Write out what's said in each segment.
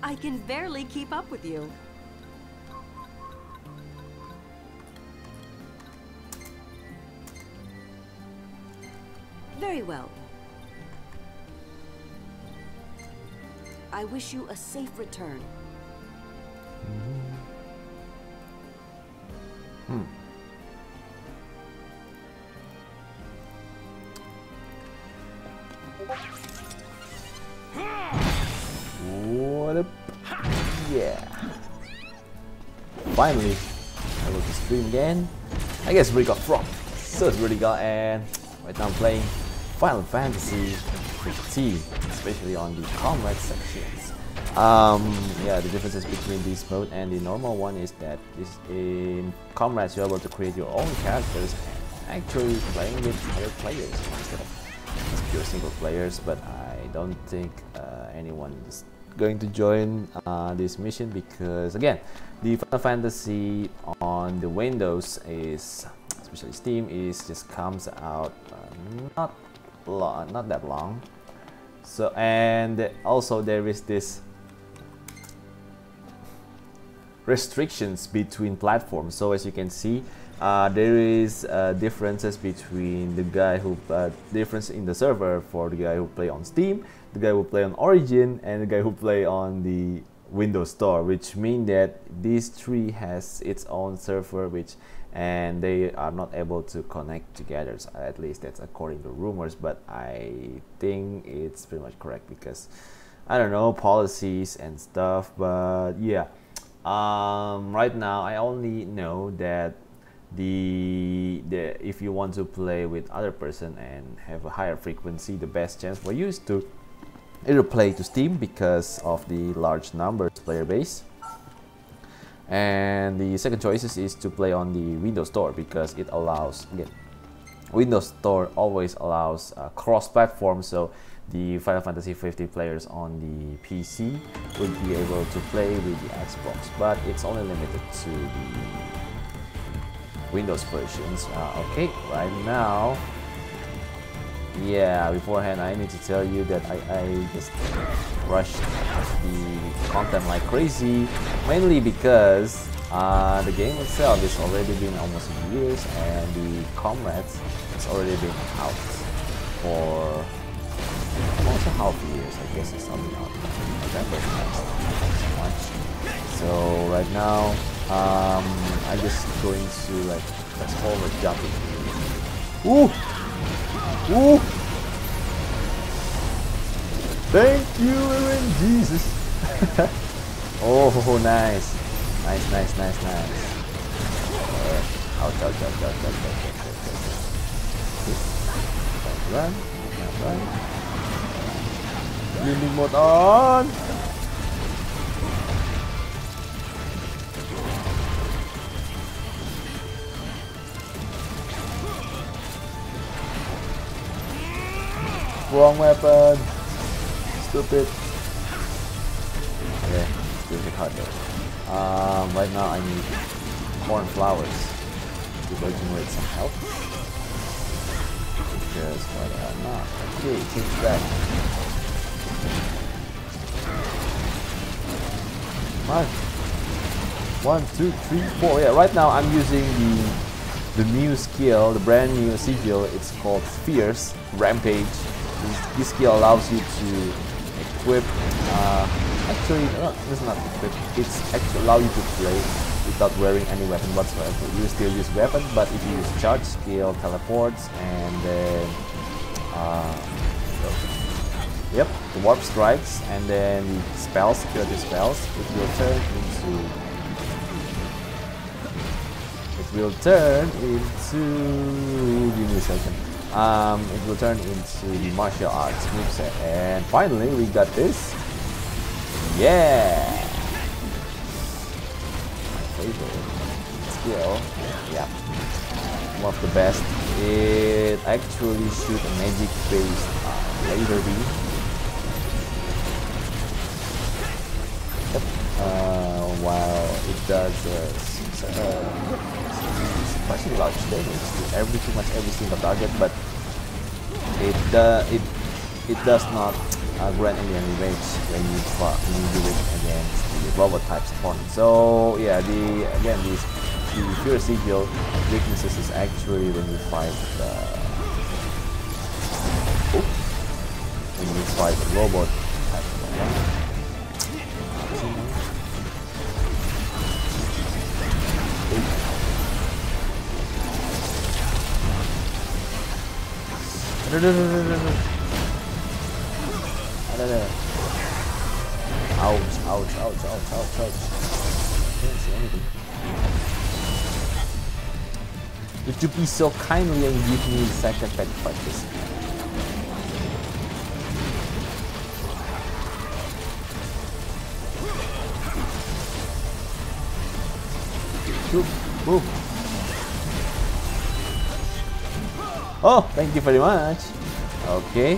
I can barely keep up with you. Very well. I wish you a safe return. What up? Yeah. Finally, able to stream again. I guess we got frog. So it's really got, and right now I'm playing Final Fantasy 15, especially on the Comrades sections. Yeah, the differences between this mode and the normal one is that in Comrades you're able to create your own characters and actually playing with other players instead of just pure single players. But I don't think anyone is going to join this mission because, again, the Final Fantasy on the Windows is, especially Steam, is just comes out not that long. So, and also there is this restrictions between platforms. So as you can see, there is differences between the guy who difference in the server for the guy who play on Steam, the guy who play on Origin, and the guy who play on the Windows Store, which means that these three has its own server, and they are not able to connect together. So at least that's according to rumors, but I think it's pretty much correct because I don't know, policies and stuff. But yeah, right now I only know that if you want to play with other person and have a higher frequency, the best chance for you is to either play to Steam because of the large numbers player base, and the second choice is to play on the Windows Store because it allows, again, Windows Store always allows cross-platform, so the Final Fantasy 15 players on the PC would be able to play with the Xbox, but it's only limited to the Windows versions. Okay, right now, yeah, beforehand I need to tell you that I just rushed the content like crazy, mainly because the game itself has already been almost years, and the Comrades has already been out for almost a half years. I guess it's only out in November so much. So right now, I'm just going to like fast forward jumping. Ooh! Ooh! Thank you, Aaron Jesus! Oh, nice! Nice. Ouch. Run. Healing mode on! Wrong weapon! Stupid! Okay, still hit hard though. Right now I need corn flowers to generate some health. Because why not? Okay, take that. Come on. 1, 2, 3, 4. Yeah, right now I'm using the new skill, the brand new sigil. It's called Fierce Rampage. This skill allows you to equip, actually, no, it's not equip, it's actually allow you to play without wearing any weapon whatsoever. You still use weapon, but if you use charge skill, teleports, and then, yep, the warp strikes, and then the spells, security spells, it will turn into, give me a second. It will turn into the martial arts moveset, and finally we got this. Yeah, my favorite skill. Yeah, one of the best. It actually shoots a magic-based laser beam. Yep. While it does surprisingly large damage to pretty much every single target, but it does not grant alien revenge when you do it against the robot type opponent. So yeah, the pure sigil weaknesses is actually when you fight the robot type opponent. Ouch, ouch, ouch, ouch, ouch, ouch. Can't see anything. Would you be so kindly and give me a second to fight this? Move. Oh, thank you very much. Okay.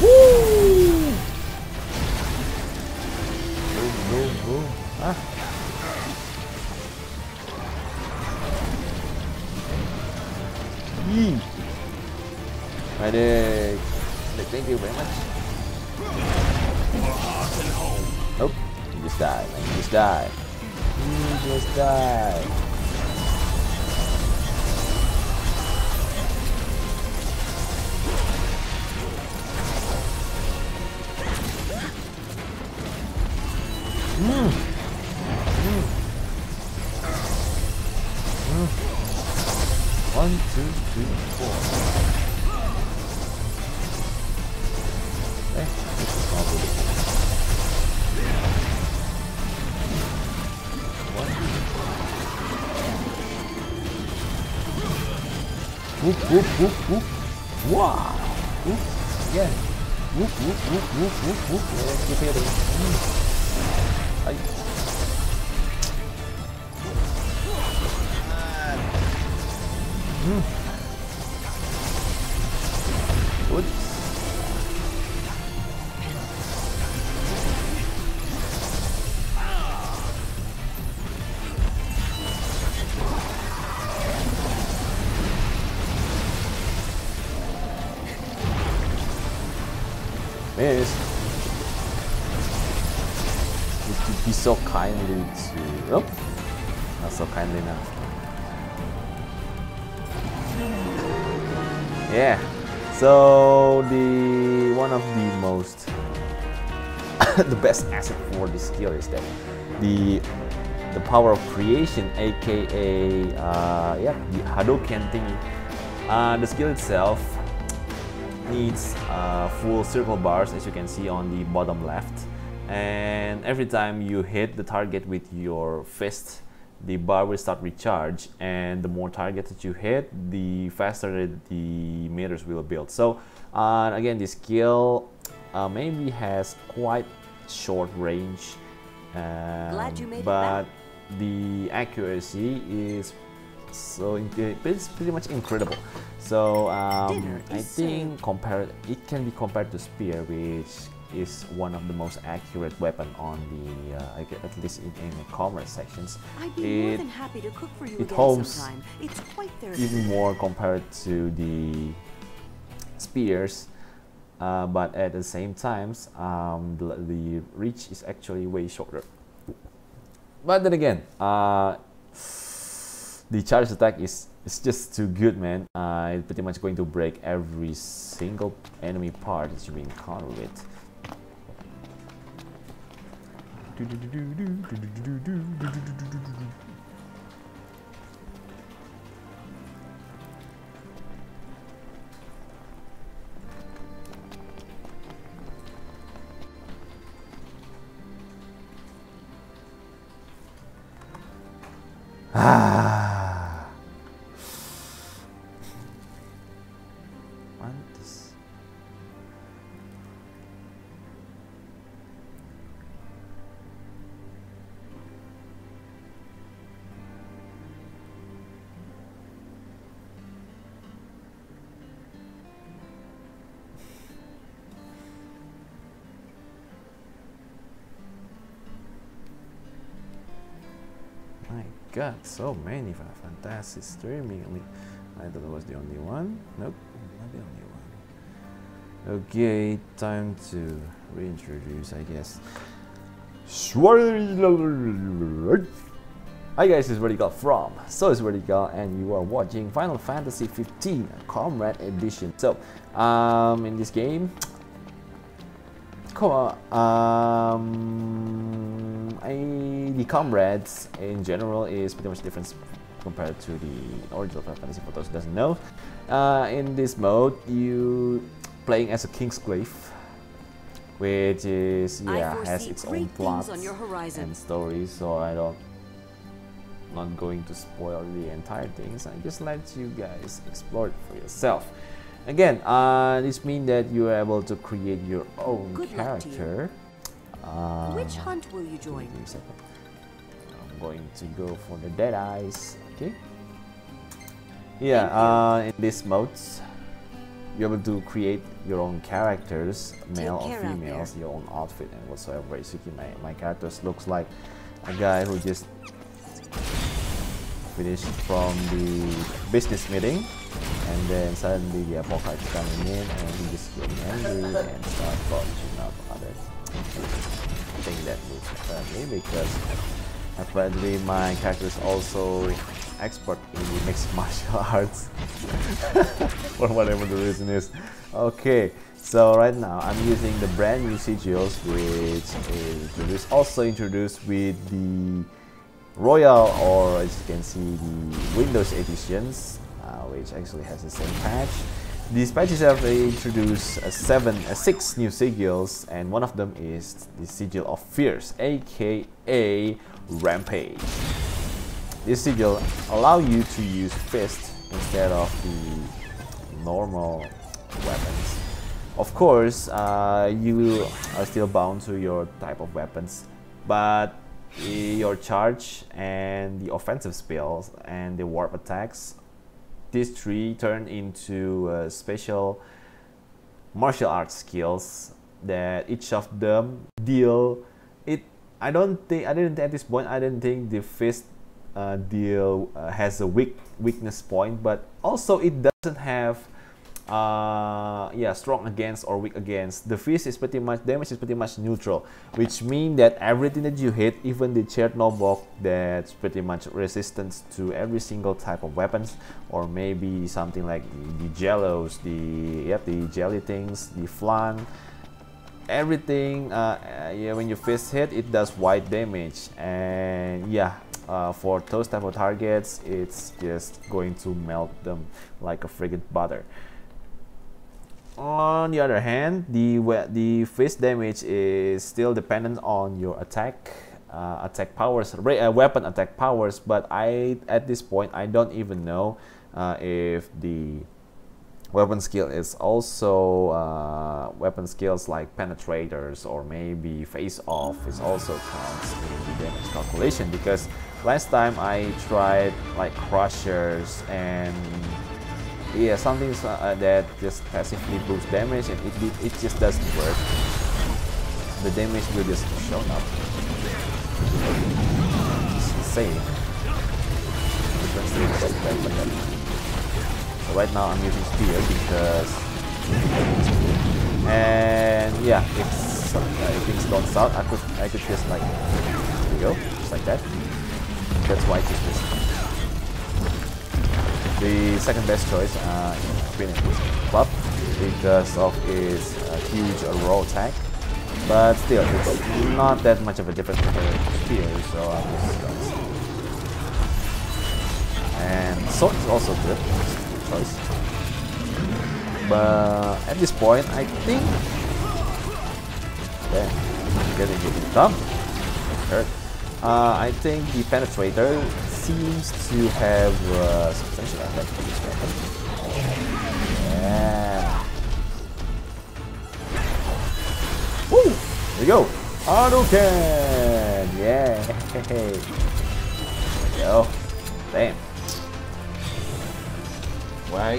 Woo! Boom. Ah. Yee. Medic. Thank you very much. Nope. You just died, man. You just died. You just died. One, two, three, four. Okay, this is probably one. Whoop, whoop, whoop, whoop. Wow. Whoop. Again. Whoop, whoop, whoop, whoop, whoop, whoop. Yeah, keep hitting. Ay. Good. Miss. Would you be so kindly to... Oh, not so kindly now. Yeah, so the one of the most the best asset for this skill is that the power of creation, aka the Hadouken thingy. The skill itself needs full circle bars, as you can see on the bottom left, and every time you hit the target with your fist, the bar will start recharge, and the more targets that you hit, the faster the meters will build. So again, this skill maybe has quite short range, but the accuracy is it's pretty much incredible. So I think it can be compared to spear, which is one of the most accurate weapon on the at least in the Comrade sections. I'd be more than happy to cook for you again sometime. It's quite even more compared to the spears, but at the same time, the reach is actually way shorter. But then again, the charge attack is just too good, man. It's pretty much going to break every single enemy part that you encounter with. My God, so many fantastic streaming. I mean, I thought it was the only one. Nope, not the only one. Okay, time to reintroduce, I guess. Hi guys, it's Radical from Radical, and you are watching Final Fantasy 15 Comrade Edition. So, in this game, the Comrades in general is pretty much different compared to the original Final Fantasy. For those who doesn't know, in this mode, you playing as a Kingsglaive, which is has its own plot and story. So not going to spoil the entire things. I just let you guys explore it for yourself. Again, this means that you are able to create your own character. Which hunt will you join? I'm going to go for the Dead Eyes. Okay. Yeah. In this modes, you're able to create your own characters, male or females, your own outfit and whatsoever. Basically, my characters looks like a guy who just finished from the business meeting, and then suddenly the apocalypse coming in, and he just getting angry and start punching up other thing that moves apparently, because apparently my character is also expert in the mixed martial arts for whatever the reason is. Okay, so right now I'm using the brand new sigils, which is also introduced with the Royal, or as you can see, the Windows editions, which actually has the same patch. These patches have introduced 6 new sigils, and one of them is the Sigil of Fierce, aka Rampage. This sigil allow you to use fist instead of the normal weapons. Of course, you are still bound to your type of weapons, but your charge and the offensive spells and the warp attacks, these 3 turn into special martial arts skills that each of them deal it. I didn't at this point, I didn't think the fist deal has a weakness point, but also it doesn't have strong against or weak against. The fist is pretty much, damage is pretty much neutral, which means that everything that you hit, even the Chernobog, that's pretty much resistance to every single type of weapons, or maybe something like the jellos, the jelly things, the flan, everything. When your fist hit, it does wide damage, and for those type of targets, it's just going to melt them like a friggin' butter. On the other hand, the fist damage is still dependent on your attack powers, weapon attack powers. But at this point, I don't even know if the weapon skill is also weapon skills like penetrators or maybe face off is also counts in the damage calculation, because last time I tried like crushers and something that just passively boosts damage, and it just doesn't work. The damage will just show up. It's insane. So right now I'm using spear because, and if things don't start, I could just like, there we go, just like that. That's why I choose this. The second best choice in my opinion is Club, because of its huge raw attack, but still it's not that much of a difference compared to Spear, so I'm just going to. And Sword is also good choice, but at this point I think getting dumb hurt. I think the Penetrator seems to have substantial effect on this weapon. Yeah. Woo! There we go. Hadouken! Yeah. There we go. Damn. Why?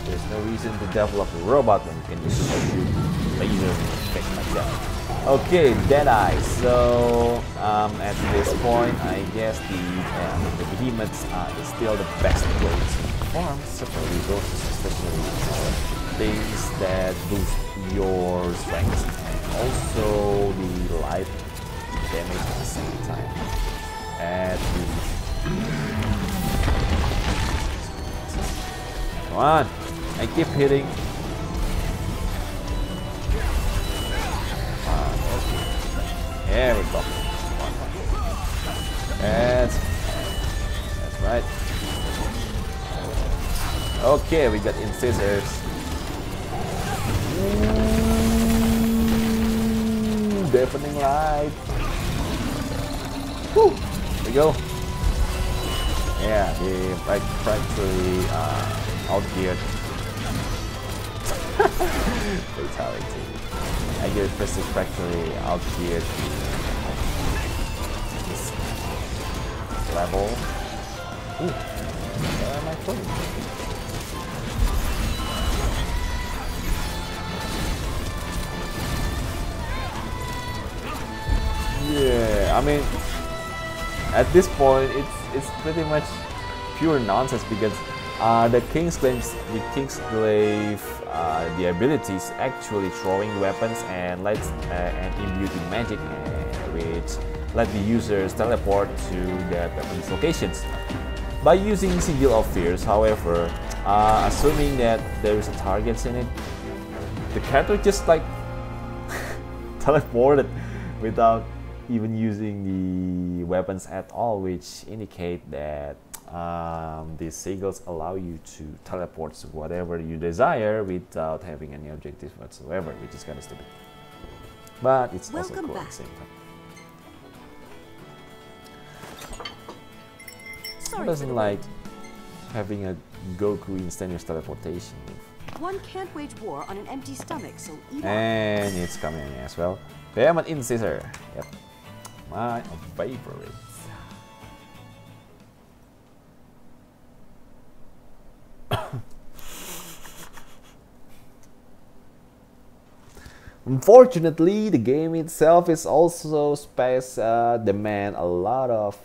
There's no reason to develop a robot when you can just shoot laser effects like that. Okay, Deadeye. So at this point, I guess the behemoths is still the best way to farm several resources, especially things that boost your strength and also the life damage at the same time. At least. Come on, I keep hitting. There we go. That's right. Okay, we got incisors. Deafening light. Woo! There we go. Yeah, the practically outgeared. Fatality. I get practically outgeared this level. Ooh, where am I putting? Yeah, I mean, at this point, it's pretty much pure nonsense because the Kingsglaive, the abilities actually throwing weapons and imbuing magic, which let the users teleport to their weapons locations. By using Sigil of Fears, however, assuming that there is a target in it, the character just like teleported without even using the weapons at all, which indicate that these sigils allow you to teleport to whatever you desire without having any objectives whatsoever, which is kind of stupid. But it's also cool at the same time. Who doesn't like having a Goku instantaneous teleportation? One can't wage war on an empty stomach, so eat up. And it's coming as well. Behemoth Incisor. Yep. My favorite. Unfortunately, the game itself is also demand a lot of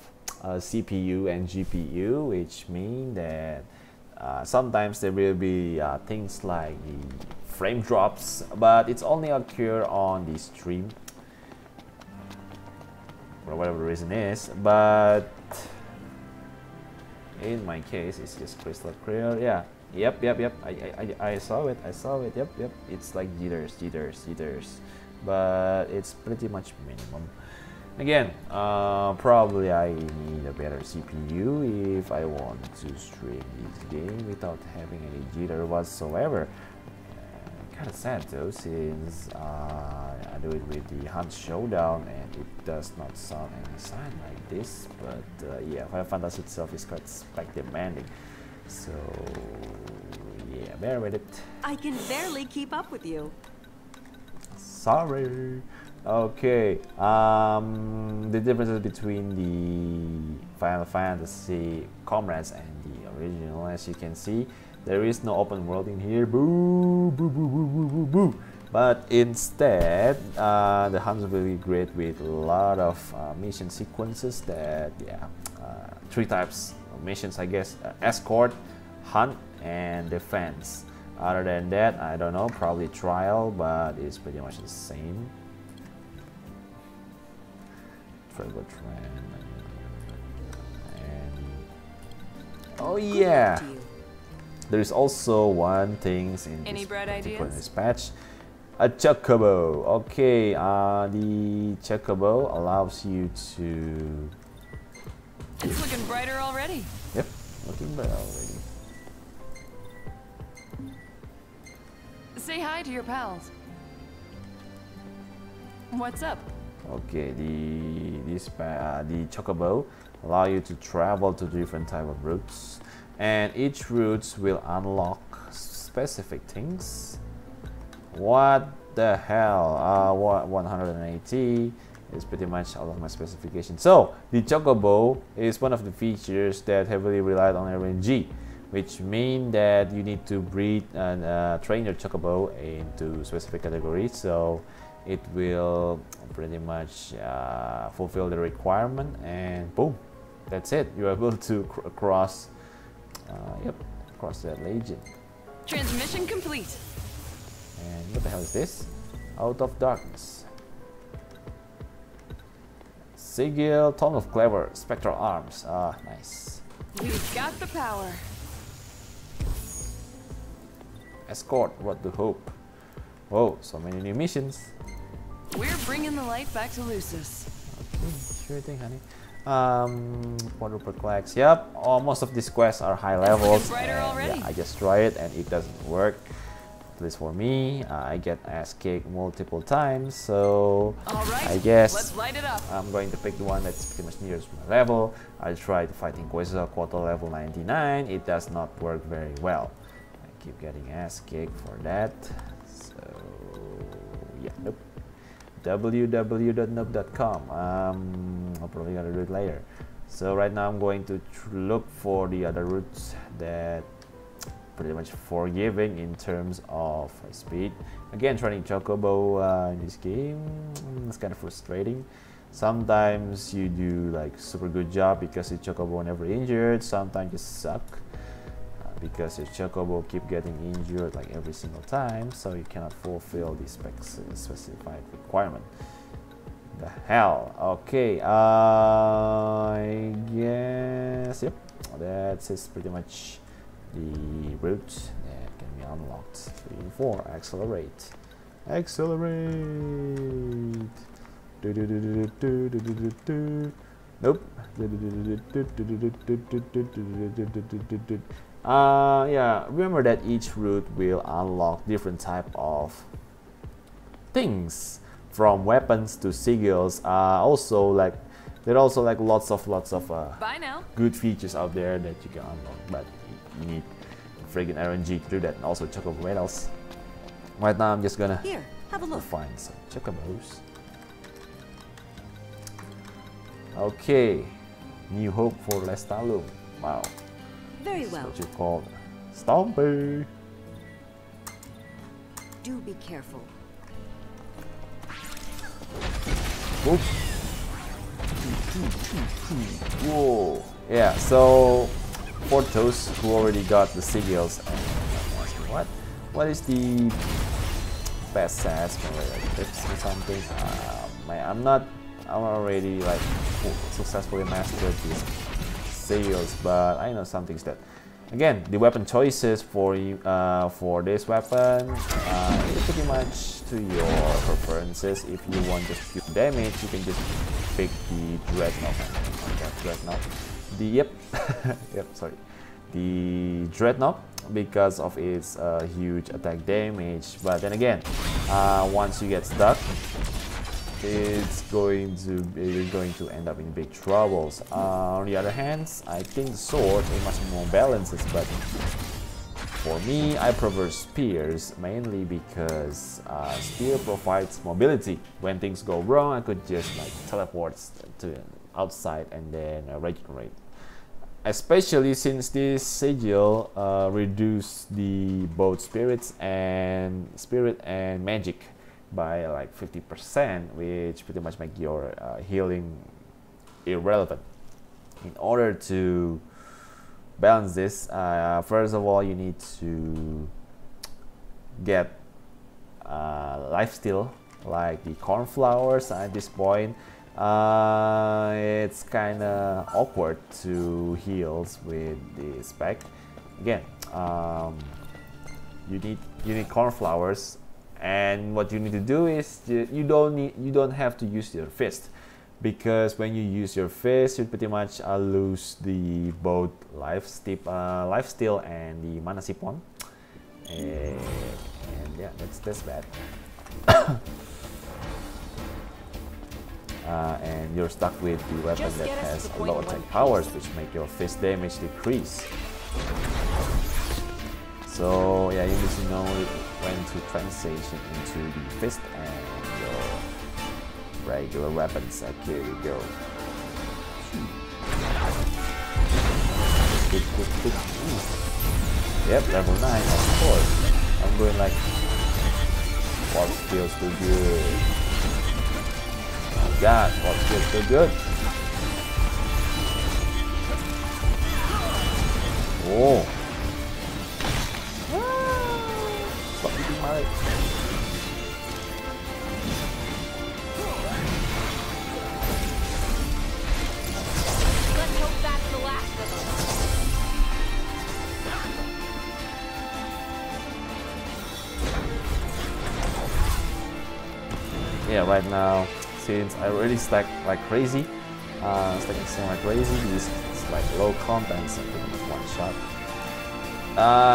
CPU and GPU, which mean that sometimes there will be things like the frame drops, but it's only occur on the stream for whatever the reason is. But in my case, it's just crystal clear. Yeah. Yep. I saw it. Yep. It's like jitters, but it's pretty much minimum. Again, probably I need a better CPU if I want to stream this game without having any jitter whatsoever. Kind of sad though, since I do it with the Hunt Showdown and it does not sound any sign like this. But yeah, Final Fantasy itself is quite spec demanding. So yeah, bear with it. I can barely keep up with you. Sorry. Okay. The differences between the Final Fantasy Comrades and the original, as you can see, there is no open world in here. Boo, boo, boo, boo, boo, boo, boo. But instead, the hunts will be great with a lot of mission sequences that, yeah, 3 types of missions, I guess. Escort, hunt, and defense. Other than that, I don't know, probably trial, but it's pretty much the same. Trevor Trend. And oh yeah, there is also one thing in this particular dispatch. A chocobo. Okay, the chocobo allows you to. It's looking brighter already. Yep, looking brighter already. Say hi to your pals. What's up? Okay, the chocobo allow you to travel to different type of routes, and each route will unlock specific things. What the hell? 180 is pretty much all of my specifications. So the chocobo is one of the features that heavily relied on RNG, which mean that you need to breed and train your chocobo into specific categories. So it will pretty much fulfill the requirement, and boom, that's it. You're able to cross that legend. Transmission complete. What the hell is this? Out of Darkness. Sigil, Tome of Clever, Spectral Arms. Ah, nice. We've got the power. Escort, What to Hope. Whoa, so many new missions. We're bringing the light back to Lucis. Okay, sure thing, honey. Quadruple Clax. Yep, most of these quests are high levels. And, yeah, I just try it and it doesn't work. At least for me, I get ass kicked multiple times. So I guess let's light it up. I'm going to pick the one that's pretty much nearest my level. I tried fighting Quasar Quota level 99. It does not work very well. I keep getting ass kicked for that. So yeah, nope. www.noob.com. I'll probably gonna do it later. So right now I'm going to look for the other routes that pretty much forgiving in terms of speed. Again, trying Chocobo in this game, it's kind of frustrating. Sometimes you do like super good job because your Chocobo never injured. Sometimes you suck because your Chocobo keep getting injured like every single time, so you cannot fulfill the specified requirement. The hell. Okay, I guess yep, that's pretty much the route that can be unlocked. 3 and 4. Accelerate. Nope. Yeah, remember that each route will unlock different type of things, from weapons to sigils. Also like there are also like lots of Bye now. good features out there that you can unlock, but you need friggin' RNG to do that, and also chocobo medals. Right now I'm just gonna Here, have a look. find some chocobos. Okay, New Hope for Lestalum. Wow. Very That's well. what you call Stompy. Do be careful. Oops. Whoa. Yeah, so for those who already got the sigils, what is the best SAS for like tips or something? I'm already like successfully mastered these sigils, but I know some things that, again, the weapon choices for you for this weapon is pretty much to your preferences. If you want just pure damage, you can just pick the Dreadnought. The Dreadnought, because of its huge attack damage. But then again, once you get stuck, you're going to end up in big troubles. On the other hand, I think swords are much more balanced, but for me, I prefer spears, mainly because spear provides mobility. When things go wrong, I could just like teleport to outside and then regenerate. Especially since this sigil reduce the both spirit and magic by like 50%, which pretty much make your healing irrelevant. In order to balance this, first of all, you need to get lifesteal like the cornflowers. At this point, it's kind of awkward to heals with the spec. Again, you need cornflowers. And what you need to do is you don't have to use your fist, because when you use your fist, you pretty much lose the both lifesteal and the mana sipon, and yeah, that's bad. And you're stuck with the weapon that has low attack powers, which make your fist damage decrease. So yeah, you need to know when to transition into the fist and your regular weapons. Okay, here we go. Yep, level 9, of course. I'm going like, what feels too good. Oh god, what feels so good. Oh. Stop eating my leg. Yeah, right now, since I already stack like crazy, stacking string like crazy, it's like low contents and pretty much one shot.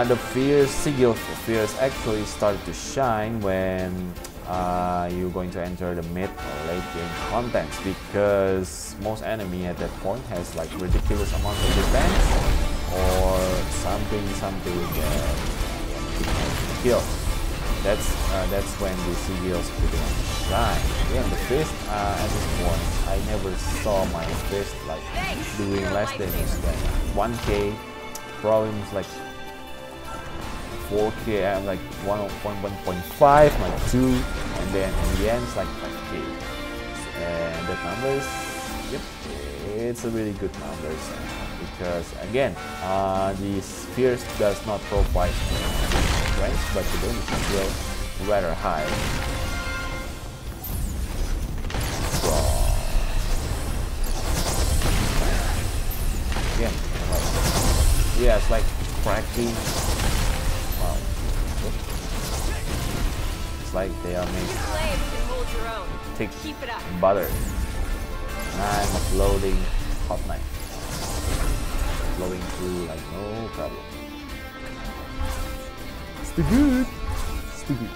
The fierce sigil for fierce actually started to shine when you're going to enter the mid or late game contents, because most enemy at that point has like ridiculous amounts of defense or something that kill. That's when the sigils pretty much shine. Again, the fist at this point, I never saw my fist like doing less damage than 1k, problems like 4k, like 1.5, like 2, and then in the end it's like 5k. And that number is, yep, it's a really good numbers, because again, the spheres does not provide range, but the damage is still rather high. Again, yeah, it's like cracking. Wow. It's like they are made thick butter. And I'm uploading hot knife. Flowing through like no problem. Still good. Still good.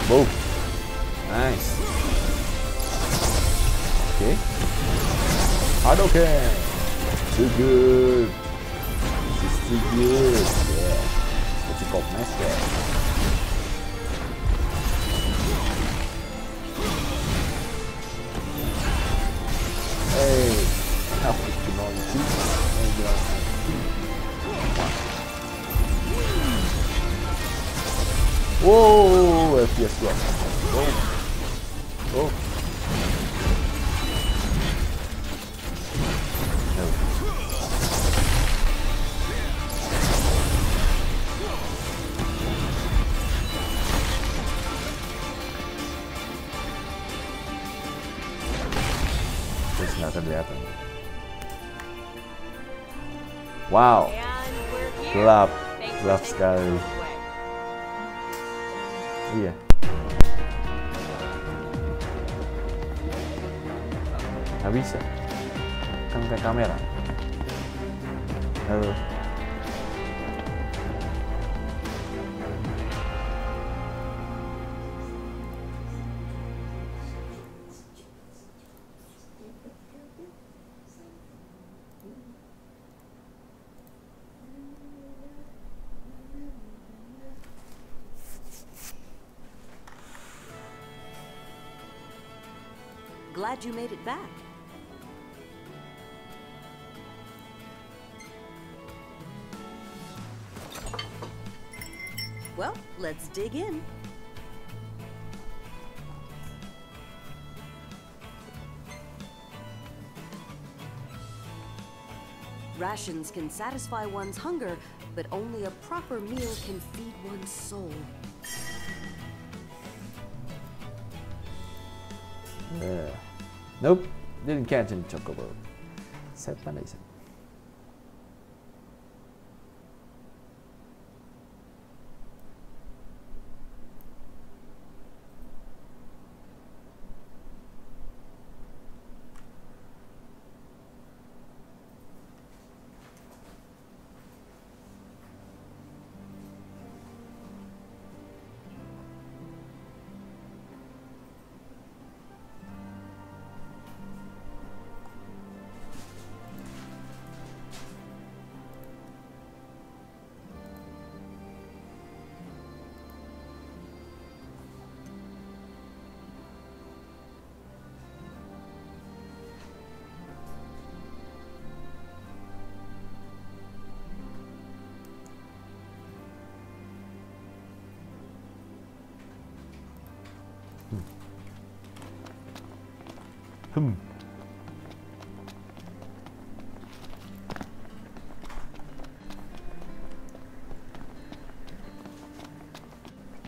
Whoa. Nice. Okay. Hard okay. Too good. This is too good. Yeah. What you call master. Hey. How is you know you see? Whoa, FPS drop. Whoa. Oh. No. It's not gonna happen. Wow. Gelap sekali. Iya. Nggak bisa. Kan pakai kamera. Halo. Glad you made it back. Well, let's dig in. Rations can satisfy one's hunger, but only a proper meal can feed one's soul. Nope, didn't catch any chocobo. Sad Foundation.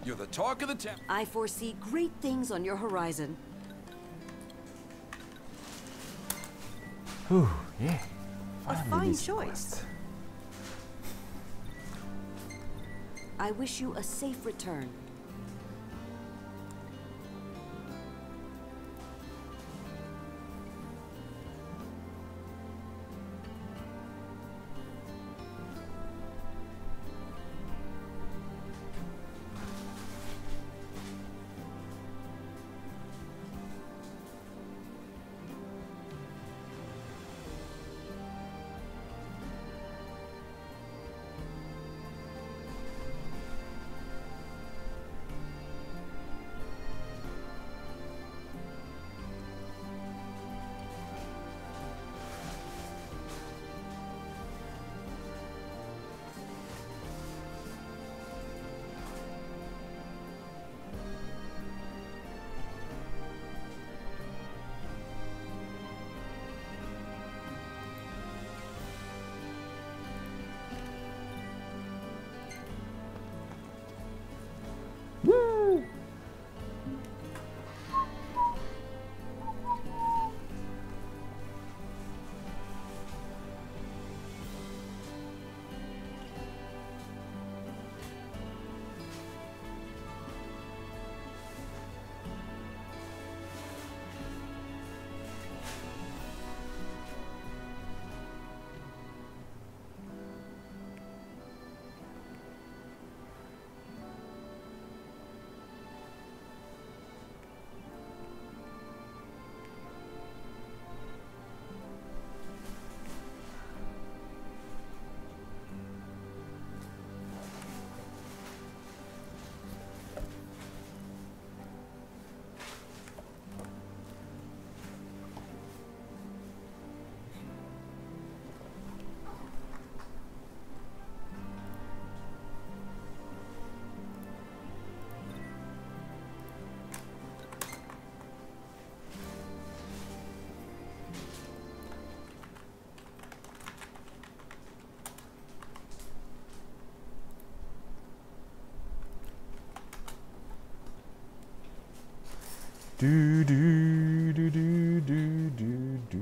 You're the talk of the town. I foresee great things on your horizon. Whew, yeah. A Finally fine this choice. quest. I wish you a safe return. Do do do do do do do.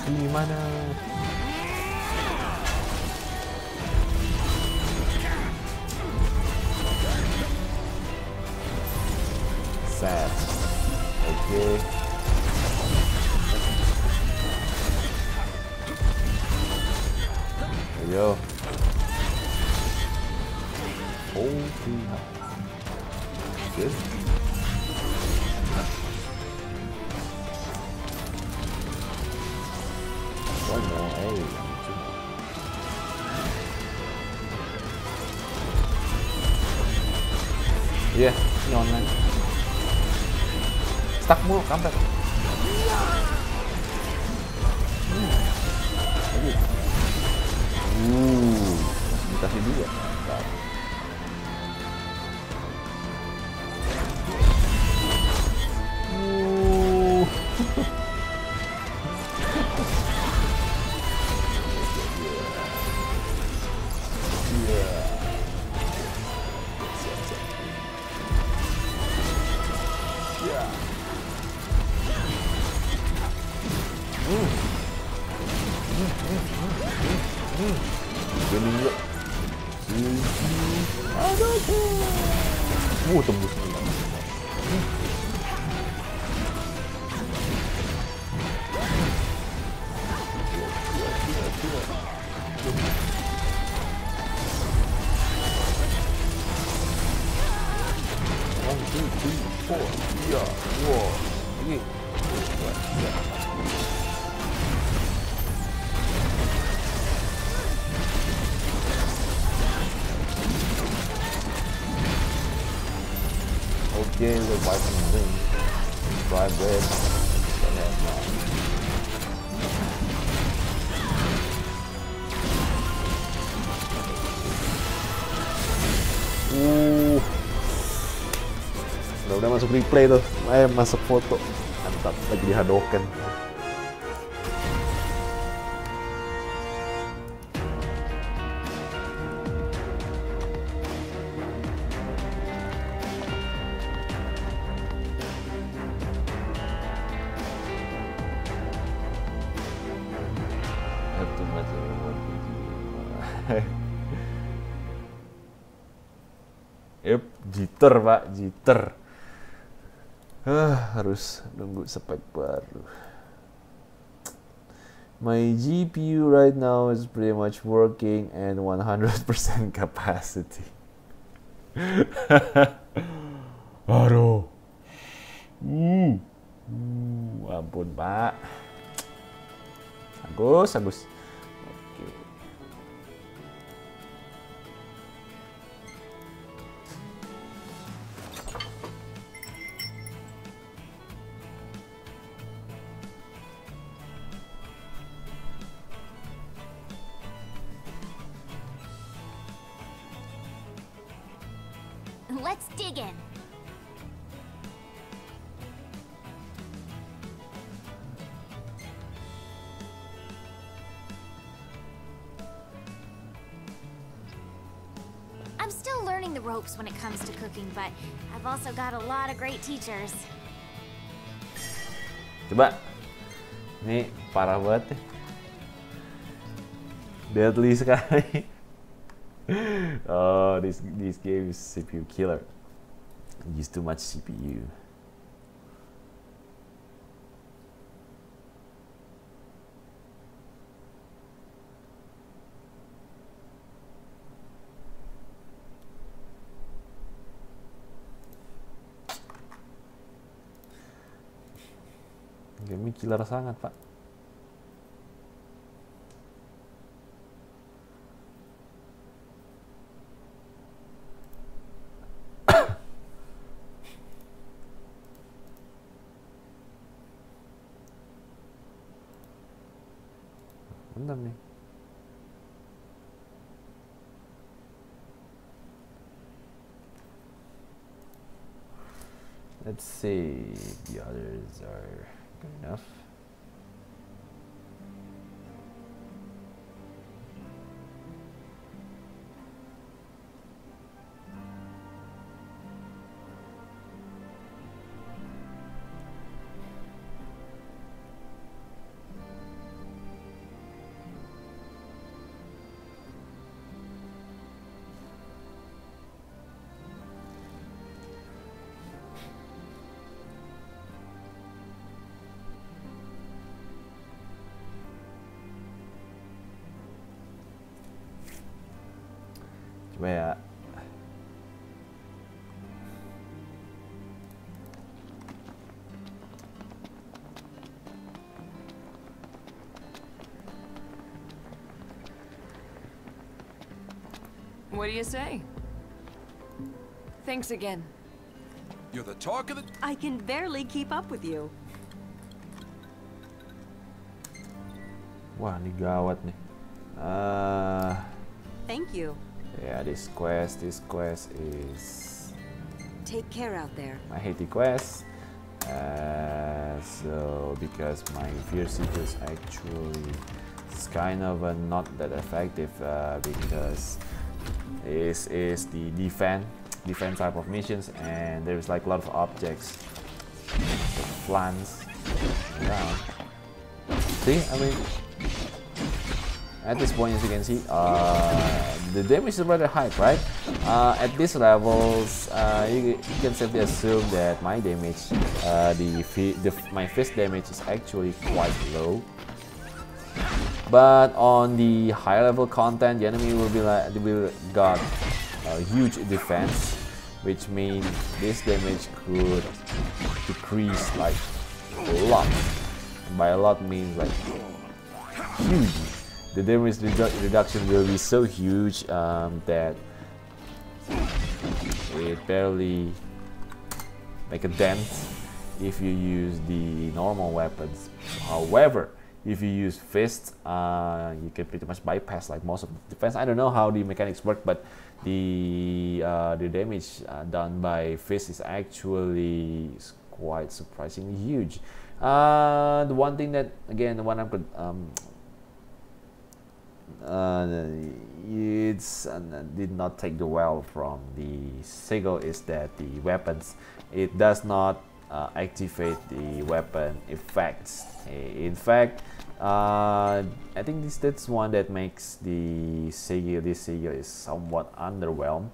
Gimana? Sad. Okay. There we go. Okay. Good. One more, hey. Iya, ini online. Stuck mulu, kampret. Lagi. Masih dikasih dua. Bentar. Ini juga. Aduh. Tembus nih. Iya, wow, ini. Okay, we're wiping the ring. Try bread. Udah masuk replay tuh, masuk foto, mantap, lagi di Hadoken. Yep, jitter pak, jitter. Harus nunggu spek baru. My GPU right now is pretty much working and 100% capacity. Aduh. Ampun pak. Agus. Let's dig in. I'm still learning the ropes when it comes to cooking, but I've also got a lot of great teachers. Coba. Ini parah banget ya. Deadly sekali. Oh, this game is CPU killer. Use too much CPU. Game killer sangat, Pak. Bener nih. Let's see if the others are good enough. Coba ya. What do you say? Thanks again. You're the talk of the... I can barely keep up with you. Wah, ini gawat nih. Thank you. Yeah, this quest is... Take care out there. I hate the quest. So because my fear seeker is actually it's kind of not that effective because it is the defense type of missions, and there's like a lot of objects, plants around. See, I mean, at this point, as you can see, the damage is rather high, right? At these levels, you can safely assume that my damage, my fist damage is actually quite low. But on the higher level content, the enemy will be like got a huge defense, which means this damage could decrease like a lot. And by a lot means like huge. The damage reduction will be so huge that it barely make a dent if you use the normal weapons. However, if you use fists, you can pretty much bypass like most of the defense. I don't know how the mechanics work, but the damage done by fists is actually quite surprisingly huge. The one thing that, again, the one I could did not take the well from the Sigil is that the weapons, it does not activate the weapon effects. In fact, I think that's one that makes this Sigil is somewhat underwhelmed.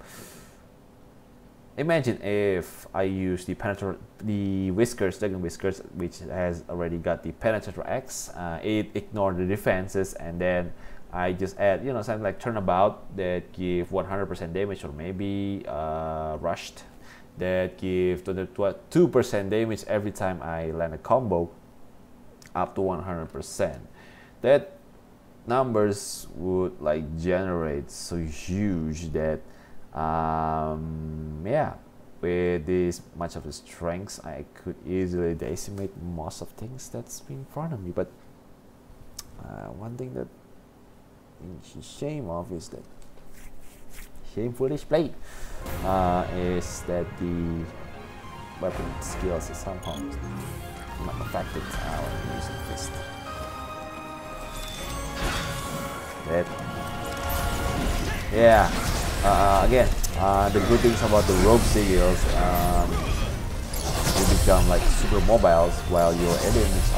Imagine if I use the Whiskers, Dragon Whiskers, which has already got the Penetrator X. It ignores the defenses, and then I just add, you know, something like Turnabout that give 100% damage, or maybe Rushed that give 2% damage every time I land a combo, up to 100%. That numbers would like generate so huge that yeah, with this much of the strength, I could easily decimate most of things that's in front of me. But one thing that I'm ashamed of is that shamefully played is that the weapon skills is somehow not affected when using fist. That, yeah. Again, the good things about the rogue Sigils, you become like super mobiles while your enemies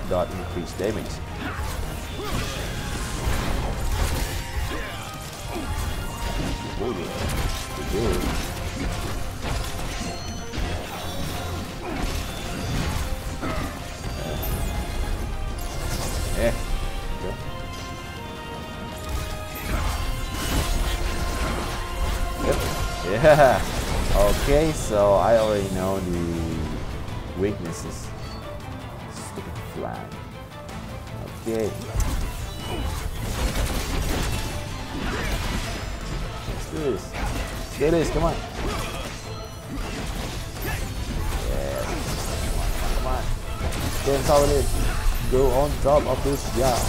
got increased damage. Yeah. Yeah. Okay, so I already know the weaknesses. Stupid flag. Okay. Let's do this. Let's do this. Come on. Yeah. Come on. Stand solid. Go on top of this guy.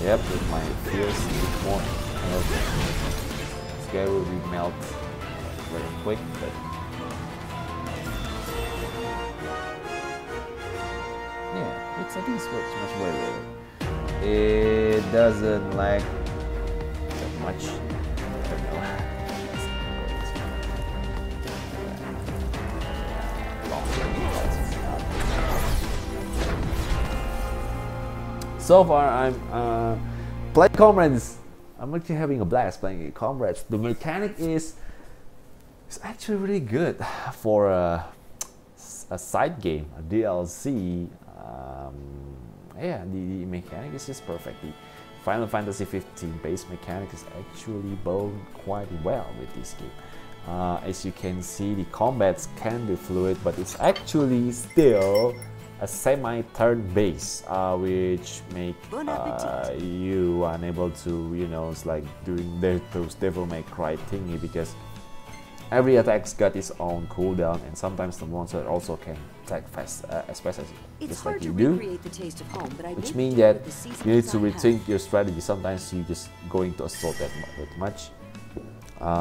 Yep, with my fierce more energy. This guy will be melt very quick, but yeah, I think it works much better. It doesn't lag that much. So far, I'm playing Comrades. I'm actually having a blast playing Comrades. The mechanic is actually really good for a side game, a DLC. Yeah, the mechanic is just perfect. The Final Fantasy 15 base mechanic is actually bone quite well with this game. As you can see, the combats can be fluid, but it's actually still a semi-turn base, which make you unable to, you know, it's like doing those Devil May Cry thingy, because every attack's got its own cooldown, and sometimes the monster also can attack fast, as fast as just like you do, which means that you need to rethink your strategy. Sometimes you just going to assault that much.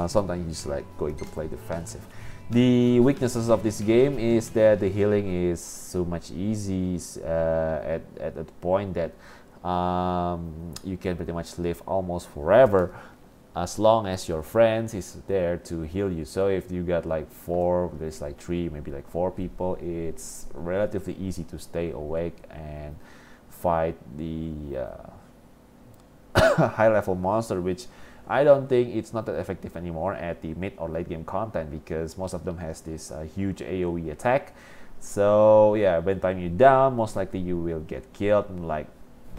Sometimes you just like going to play defensive. The weaknesses of this game is that the healing is so much easy at the point that you can pretty much live almost forever as long as your friends is there to heal you. So if you got like 4, there's like 3, maybe like 4 people, it's relatively easy to stay awake and fight the high level monster, which I don't think it's not that effective anymore at the mid or late game content, because most of them has this huge AoE attack. So yeah, when time you down, most likely you will get killed in like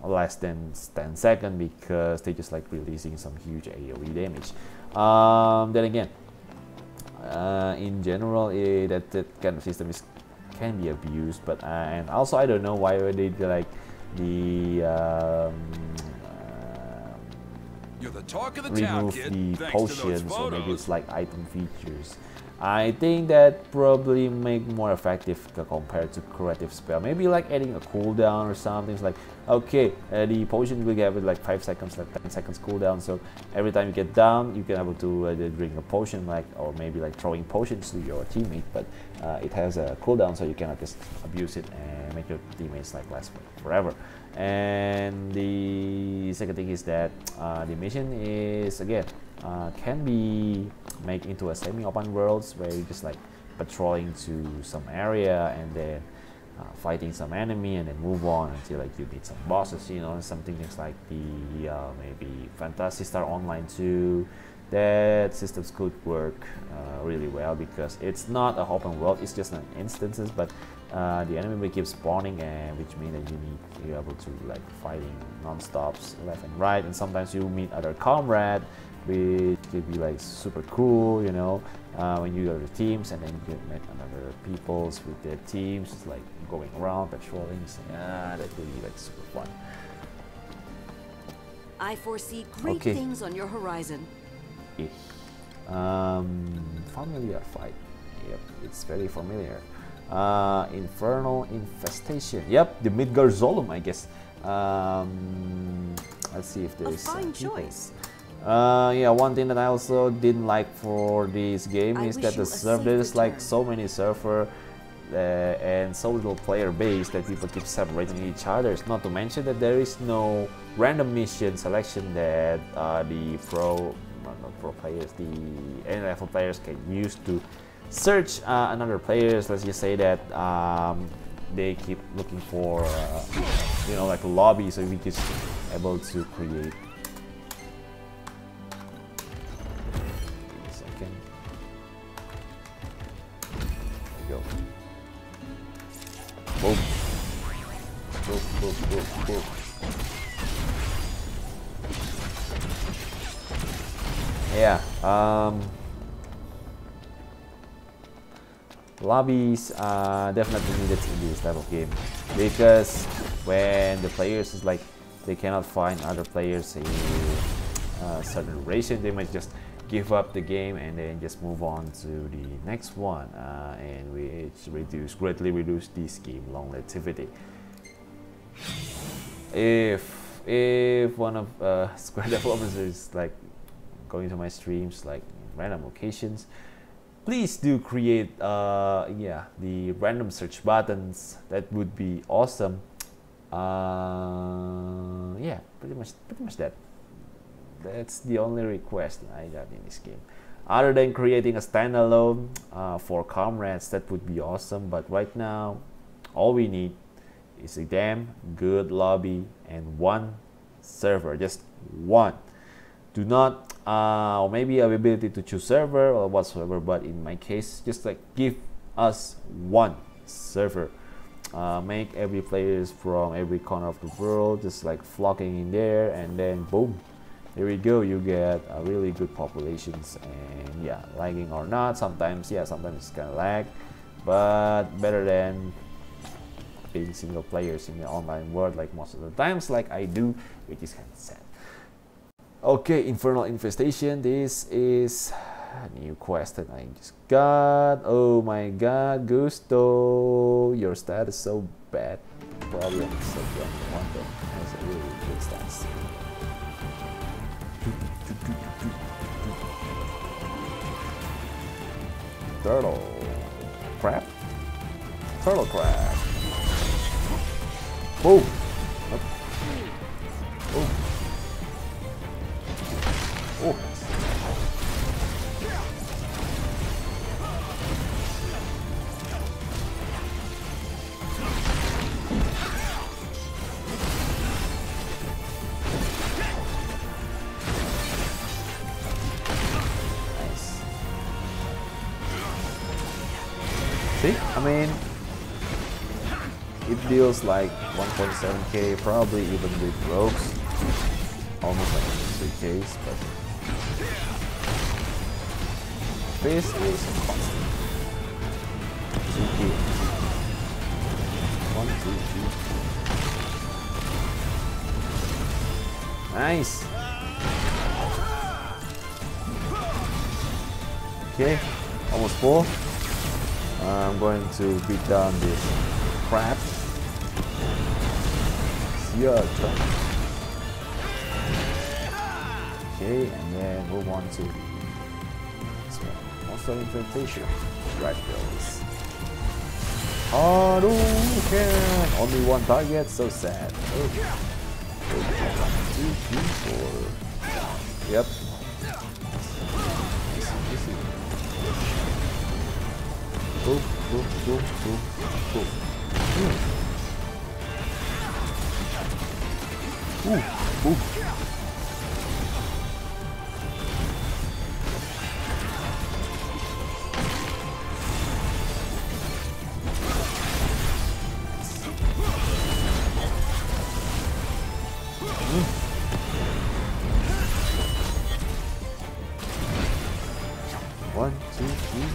less than 10 seconds, because they just like releasing some huge AoE damage. Then again, in general, that kind of system can be abused, but and also I don't know why they like the You're the talk of the town, remove kid. the Thanks to those potions, or maybe photos. it's like item features. I think that probably make more effective compared to creative spell. Maybe like adding a cooldown or something. It's like, okay, the potion will get with like 5 seconds, like 10 seconds cooldown. So every time you get down, you can able to drink a potion, like, or maybe like throwing potions to your teammate. But it has a cooldown, so you cannot just abuse it and make your teammates like last forever. And the second thing is that the mission is again can be made into a semi-open worlds, where you just like patrolling to some area and then fighting some enemy and then move on until like you beat some bosses, you know, something things like the maybe Fantasy Star Online 2. That systems could work really well, because it's not a open world, it's just an instances, but the enemy will keep spawning, and which means that you're able to like fighting non-stops left and right, and sometimes you meet other comrade, which could be like super cool, you know, when you go to teams, and then you get met another peoples with their teams, just like going around patrolling. So, yeah, that would be like super fun. I foresee great Okay. things on your horizon. Familiar fight. Yep, it's very familiar. Infernal Infestation. Yep, the Midgar Zolom, I guess. Let's see if there's A fine people. choice. Yeah, one thing that I also didn't like for this game I is wish that you the a server, safe there's like return. so many server and so little player base that people keep separating each other. Not to mention that there is no random mission selection that the not pro players, the any level players can use to search another players. Let's just say that they keep looking for you know, like a lobby, so we just able to create. Give me a second. There you go. Boom. Boom, boom, boom, boom. Yeah, lobbies are definitely needed in this type of game, because when the players is like they cannot find other players in a certain duration, they might just give up the game and then just move on to the next one, and which greatly reduce this game longevity. If one of Square developers is like going to my streams like in random occasions, please do create yeah, the random search buttons. That would be awesome. Yeah, pretty much that. That's the only request I got in this game. Other than creating a standalone for Comrades, that would be awesome. But right now, all we need is a damn good lobby and one server, just one. Do not, or maybe ability to choose server or whatsoever, but in my case, just like give us one server. Make every players from every corner of the world just like flocking in there, and then boom, there we go, you get a really good populations. And yeah, lagging or not, sometimes, yeah, sometimes it's kind of lag, but better than being single players in the online world like most of the times like I do, which is kind of sad. Okay, Infernal Infestation. This is a new quest that I just got. Oh my god, Gusto, your stat is so bad. Probably I'm so the only one that has a really good stats. Turtle crab. Turtle crab. Boom. Oh. See, I mean, it deals like 1.7k, probably even with rogues, almost like 3k's, but this is constant. 2k. 1, 2, 3. Nice. Okay, almost full. I'm going to beat down this crab. It's your turn. Okay, and then move on to this one. Monster Infiltration. Right bills. Hadouken! Only one target, so sad. Oh. 1, 2, 3, 4. Yep. Boop, boop, boop, boop, boop. Ooh, ooh. One, two, three.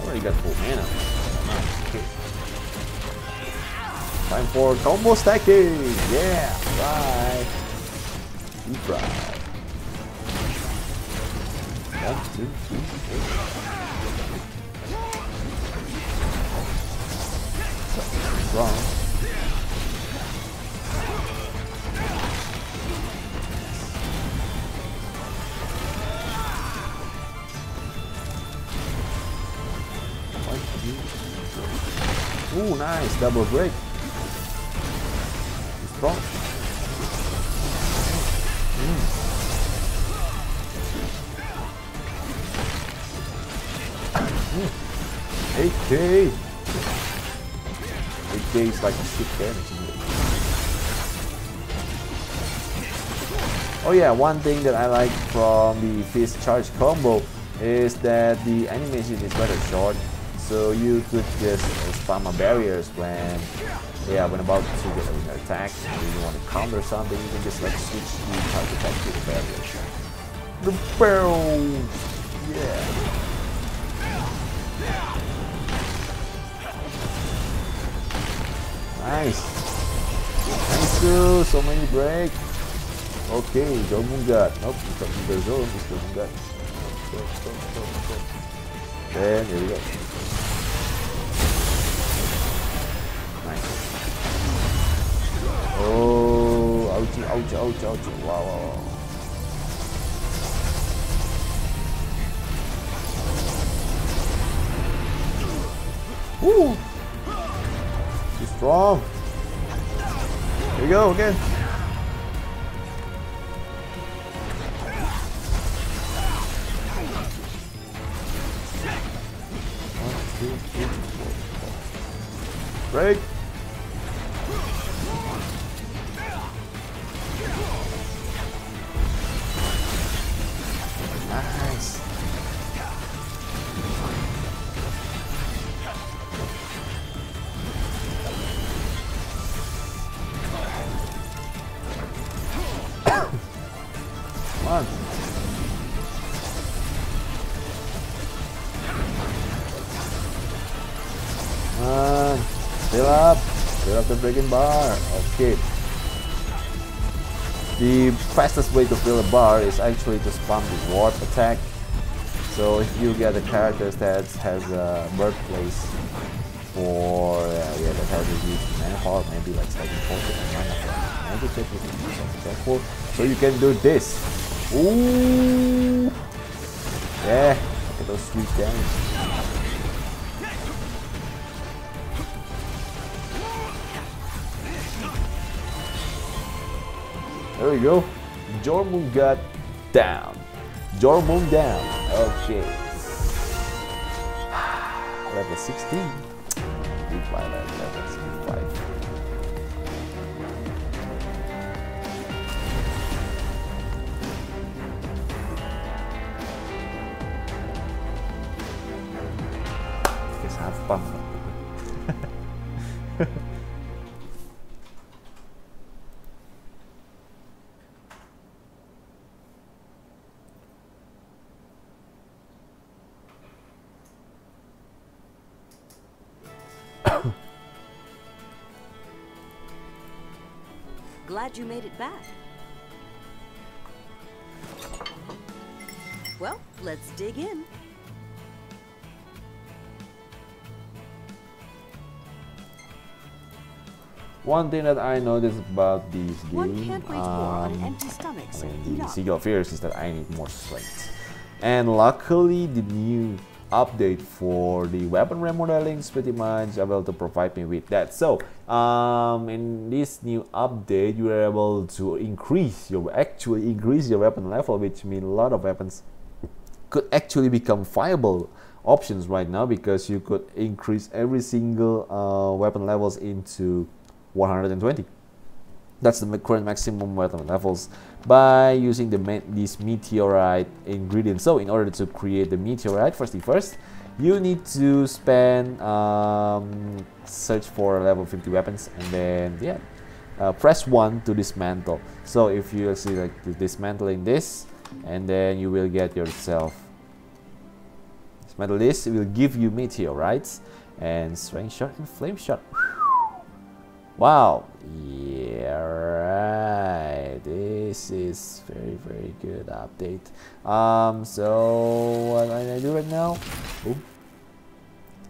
Already got full mana. Okay. Time for combo stacking. Yeah, right. Deep right. 1, 2, 3, 4. Strong. Ooh, nice double break. Strong. 8k. 8k is like shit damage. Oh yeah, one thing that I like from the fist charge combo is that the animation is rather short, so you could just spam barriers when about to get an attack, and you want to counter something, you can just like switch the target back to the barriers. The barrel, yeah. Nice. Nice too. So many break. Okay, Joe Mungat. Nope, he's got the zone. He's still Mungat. Stop. Then here we go. Nice. Oh, ouchie. Wow. Woo! Too strong. Here we go again. 1, 2, 3, 4. Break. Nice. Come on. Fill up the friggin' bar. Okay. The fastest way to fill a bar is actually to spam the warp attack. So if you get a character that has a birthplace for that has a huge mana power, maybe like 74 mana negative, so you can do this. Ooh, yeah, look at those sweet damage. There we go. Jormungand down. Jormung down. Okay. Level 16. Beat by level 65. Guess have fun. Glad you made it back. Well, let's dig in. One thing that I noticed about this One game, can't wage war on an empty stomach, so eat the up. Seagull Fears, is that I need more strength. And luckily, the new update for the weapon remodeling is pretty much able to provide me with that. So, in this new update, you are able to actually increase your weapon level, which means a lot of weapons could actually become viable options right now, because you could increase every single weapon levels into 120. That's the current maximum weapon levels by using this meteorite ingredient. So in order to create the meteorite, first, you need to spend search for level 50 weapons, and then press 1 to dismantle. So if you see like dismantling this, and then you will get yourself dismantle this, it will give you meteorites and strength shot and flame shot. Wow, yeah, right. This is very good update. So what I do right now? Boom.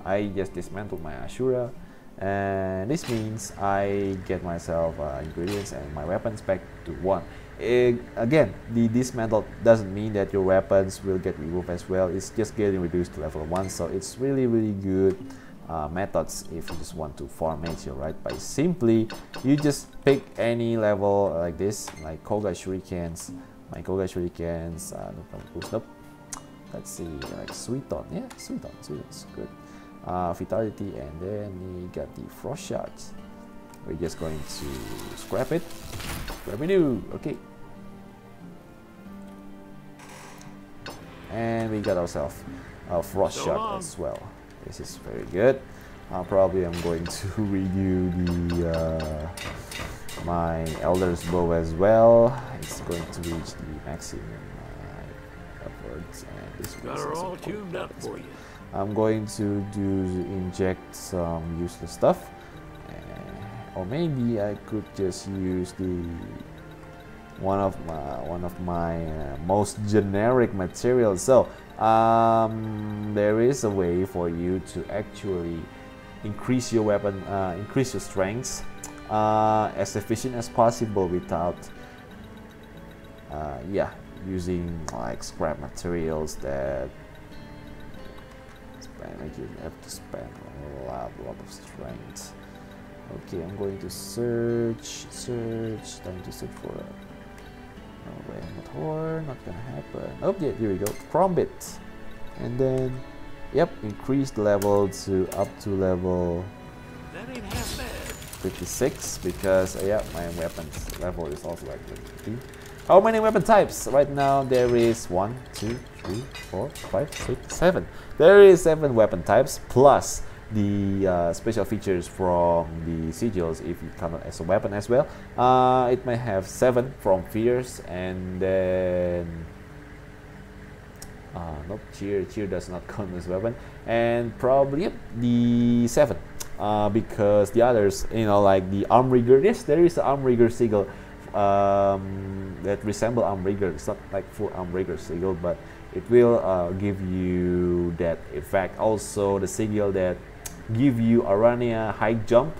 I just dismantled my Ashura, and this means I get myself ingredients and my weapons back to 1. Again, the dismantle doesn't mean that your weapons will get removed as well. It's just getting reduced to level 1, so it's really good methods if you just want to farm meteorite by simply you just pick any level like this, like Koga Shurikens. My Koga Shurikens, nope. Let's see, like Suiton, yeah, Suiton's good. Vitality, and then we got the Frost Shards. We're just going to scrap it. Scrap it, okay. And we got ourselves a Frost Shard as well. This is very good. Probably I'm going to redo the my Elder's Bow as well. It's going to reach the maximum efforts, and this Got her all tuned up for you. I'm going to inject some useless stuff, or maybe I could just use the one of my most generic materials. So there is a way for you to actually increase your weapon, increase your strengths as efficient as possible without using like scrap materials that make you have to spend a lot of strength. Okay, I'm going to search, trying to search for a motor, not gonna happen. Oh yeah, here we go, Crombit, and then increase the level to up to level 56, because my weapons level is also like 50. How many weapon types? Right now there is 1, 2, 3, 4, 5, 6, 7. There is 7 weapon types plus the special features from the sigils if you count it as a weapon as well. It may have 7 from Fierce, and then nope, cheer does not count as weapon, and probably the 7 because the others, like the Armrigger. Yes, there is the Armrigger sigil that resemble Armrigger. It's not like full Armrigger sigil, but it will give you that effect. Also the sigil that give you Arania high jump,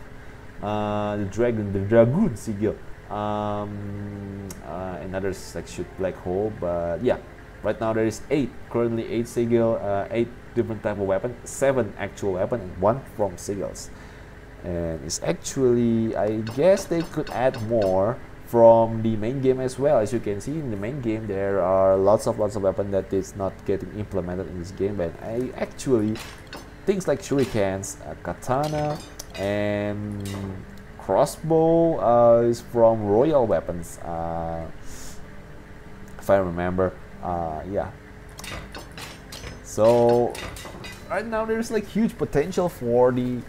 the dragoon sigil, and others like shoot black hole. But yeah, right now there is currently 8 sigil, 8 different type of weapon, 7 actual weapon, and 1 from sigils. And it's actually, I guess they could add more from the main game as well. As you can see in the main game, there are lots of weapons that is not getting implemented in this game, but I actually things like shurikens, katana, and crossbow is from royal weapons, if I remember. Yeah. So right now there's like huge potential for the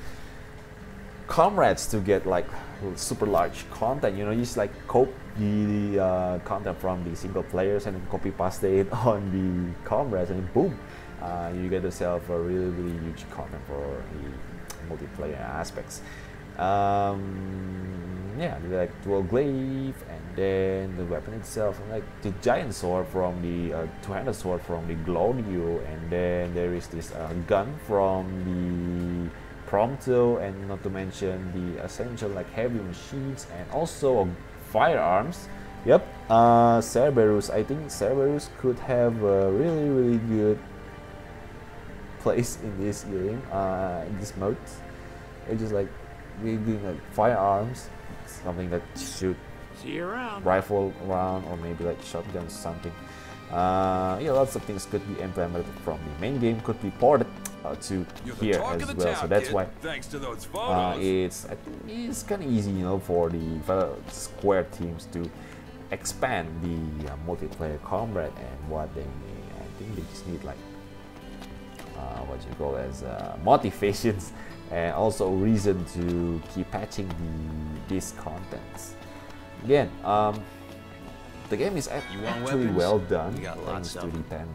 Comrades to get like super large content. You know, you just like copy the content from the single players and then copy paste it on the Comrades, and then boom, you get yourself a really huge content for the multiplayer aspects. Yeah, like dual glaive, and then the weapon itself, like the giant sword from the two-handed sword from the Glodio, and then there is this gun from the Prompto, and not to mention the essential like heavy machines and also firearms. Yep, Cerberus. I think Cerberus could have a really good place in this game, in this mode. It's just like really doing like firearms, something that shoot rifle around, or maybe like shotguns, something. Yeah, lots of things could be implemented from the main game, could be ported to here as well. So that's why thanks to those photos. I think it's kind of easy, you know, for the Square teams to expand the multiplayer Comrade and what they need. I think they just need like what you call as motivations, and also a reason to keep patching these contents. Again, the game is actually well done, thanks to the 10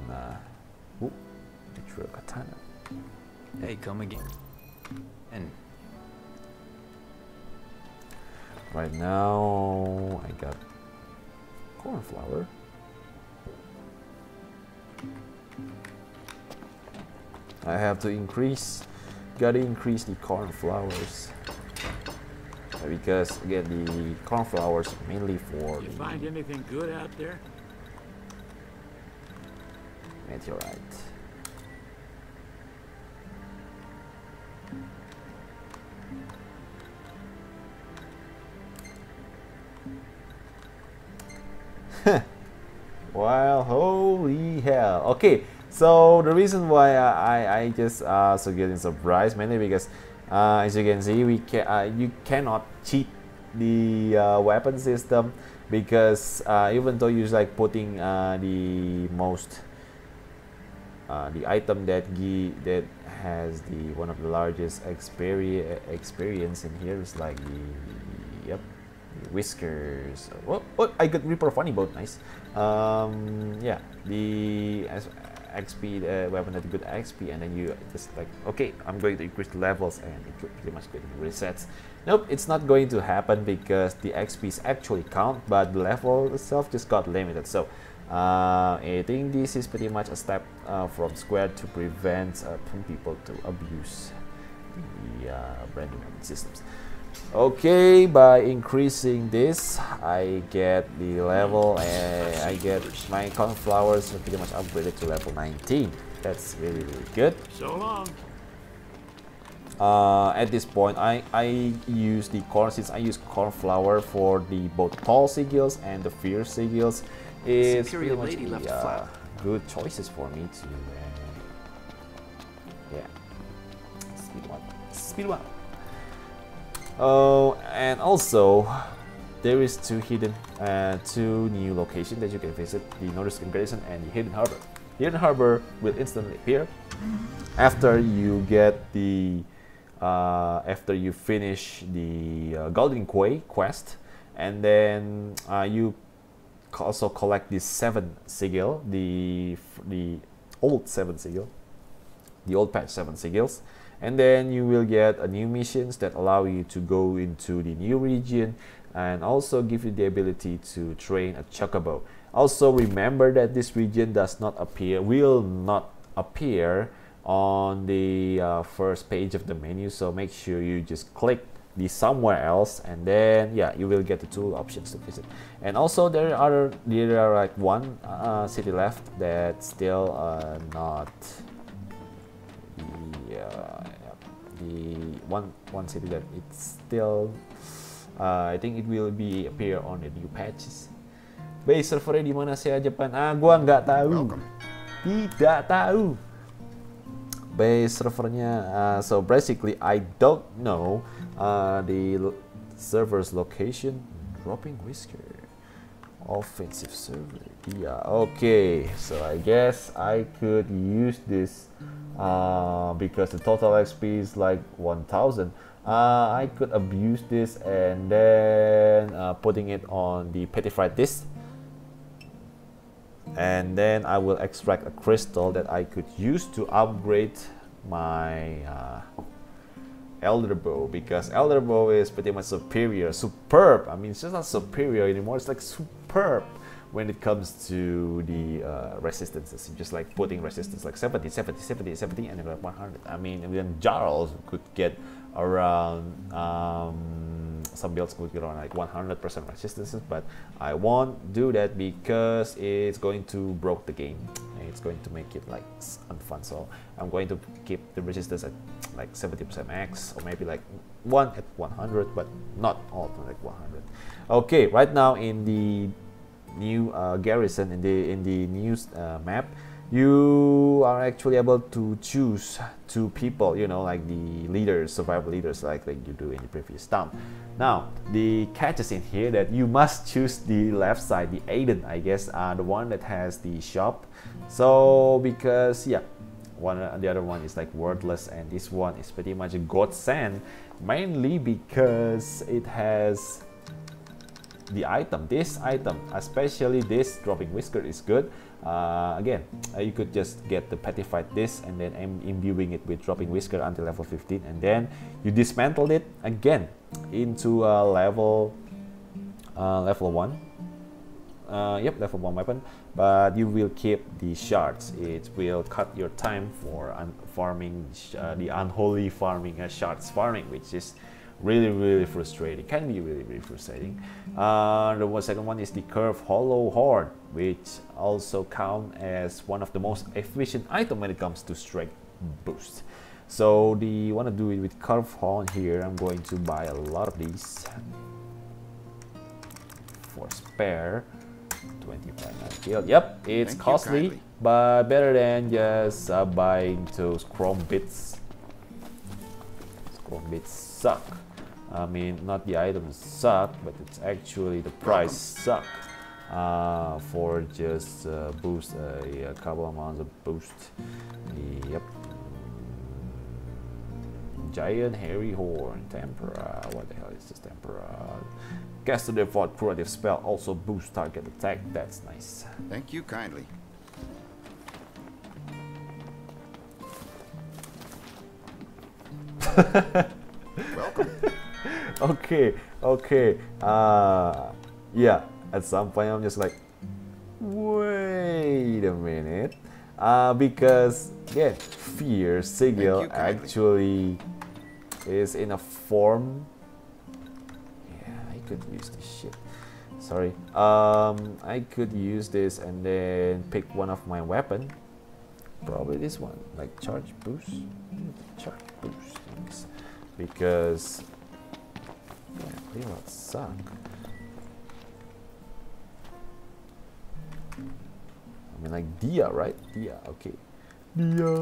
True Katana. Hey, come again. And right now, I got cornflower. I have to gotta increase the cornflowers. Because again, the cornflowers are mainly for you find anything good out there? meteorite. Well, holy hell. Okay, so the reason why I just so getting surprised mainly because as you can see, you cannot cheat the weapon system, because even though you're like putting the item that has the one of the largest experience in here is like the whiskers. What I got Reaper Funny Boat, nice. Yeah, the XP weapon had good XP, and then you just like, okay, I'm going to increase the levels, and it pretty much getting resets. Nope, it's not going to happen because the XPs actually count, but the level itself just got limited. So I think this is pretty much a step from Square to prevent people to abuse the branding systems. Okay, by increasing this, I get the level, and I get my cornflowers pretty much upgraded to level 19. That's really good. So long. At this point, I use the since I use cornflower for the both tall sigils and the fierce sigils. It's pretty much good choices for me to yeah, speed one. Oh, and also there is two new locations that you can visit: the Northern Garrison and the Hidden Harbor. Hidden Harbor will instantly appear after you get the after you finish the Golden Quay quest, and then you also collect the 7 sigil, the old 7 sigil, the old patch 7 sigils. And then you will get a new missions that allow you to go into the new region, and also give you the ability to train a chocobo. Also remember that this region will not appear on the first page of the menu, so make sure you just click the somewhere else, and then yeah, you will get the 2 options to visit. And also there are like one city left that's still not the one city that it's still I think it will be appear on the new patches. Base servernya di mana sih Jepang? Gua nggak tahu. Tidak tahu. Base servernya. So basically, I don't know the server's location. Dropping Whisker. Offensive server. Yeah. Okay. So I guess I could use this because the total XP is like 1000. I could abuse this and then putting it on the petrified disc, and then I will extract a crystal that I could use to upgrade my Elder Bow, because Elder Bow is pretty much superb. I mean, it's just not superior anymore, it's like superb when it comes to the resistances. You just like putting resistance like 70, 70, 70, 70, and then 100. I mean, even Jarls could get around, some builds could get around like 100% resistances, but I won't do that because it's going to broke the game. It's going to make it like unfun, so I'm going to keep the resistance at like 70% max, or maybe like 1 at 100, but not all like 100. Okay, right now in the new garrison, in the new map, you are actually able to choose 2 people, you know, like the leaders, survival leaders, like you do in the previous time. Now the catch is in here that you must choose the left side, the Aiden, I guess, the one that has the shop. So because the other one is like worthless, and this one is pretty much a godsend, mainly because it has the item. This item, especially this dropping whisker, is good. Again, you could just get the petrified disc and then imbuing it with dropping whisker until level 15, and then you dismantled it again into level 1. Yep, level 1 weapon, but you will keep the shards. It will cut your time for farming the unholy farming, shards farming, which is really frustrating. Can be really frustrating. The second one is the curved hollow horn, which also count as one of the most efficient item when it comes to strength boost. So you want to do it with curved horn here. I'm going to buy a lot of these for spare. 25 kill. Yep, it's costly, but better than just buying those chrome bits. Chrome bits suck. I mean, not the items suck, but it's actually the price suck for just boost a couple amounts of boost. Yep. Giant hairy horn, tempera. What the hell is this tempera? Cast the default curative spell, also boost target attack. That's nice. Thank you kindly. Welcome. Okay. Yeah, at some point I'm just like, wait a minute. Because Fear Sigil actually is in a form. I could use this shit. Sorry. I could use this and then pick one of my weapon. Probably this one, like charge boost. Charge boost things. Because they will suck. I mean, like Dia, right? Dia, okay. Dia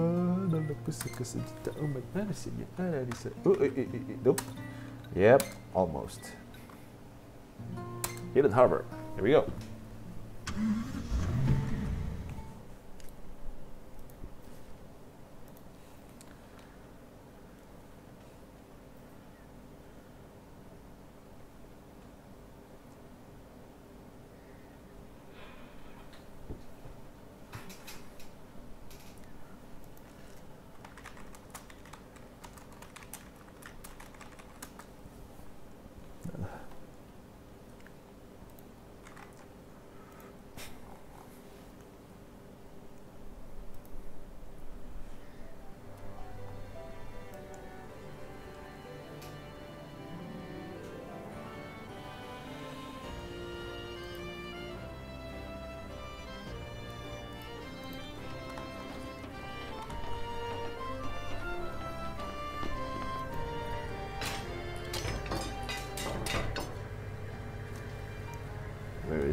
dalam pusaka sejuta umat manusia ada di sana. Nope. Yep, almost. Hidden Harbor. Here we go.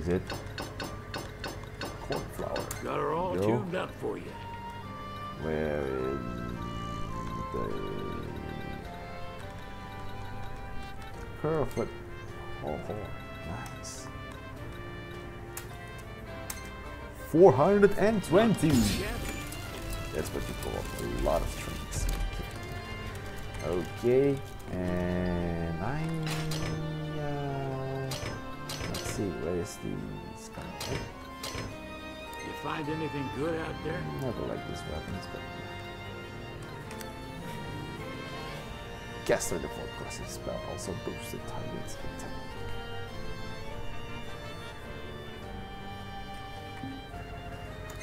is it? Cornflower. Got her all Yo. tuned up for you. Where is the perfect? Oh, nice. 420. That's what you call a lot of strings. Okay, and let's see, where is the sky? You find anything good out there? Never like this weapon, but caster default crossing spell also boosts the target's attack.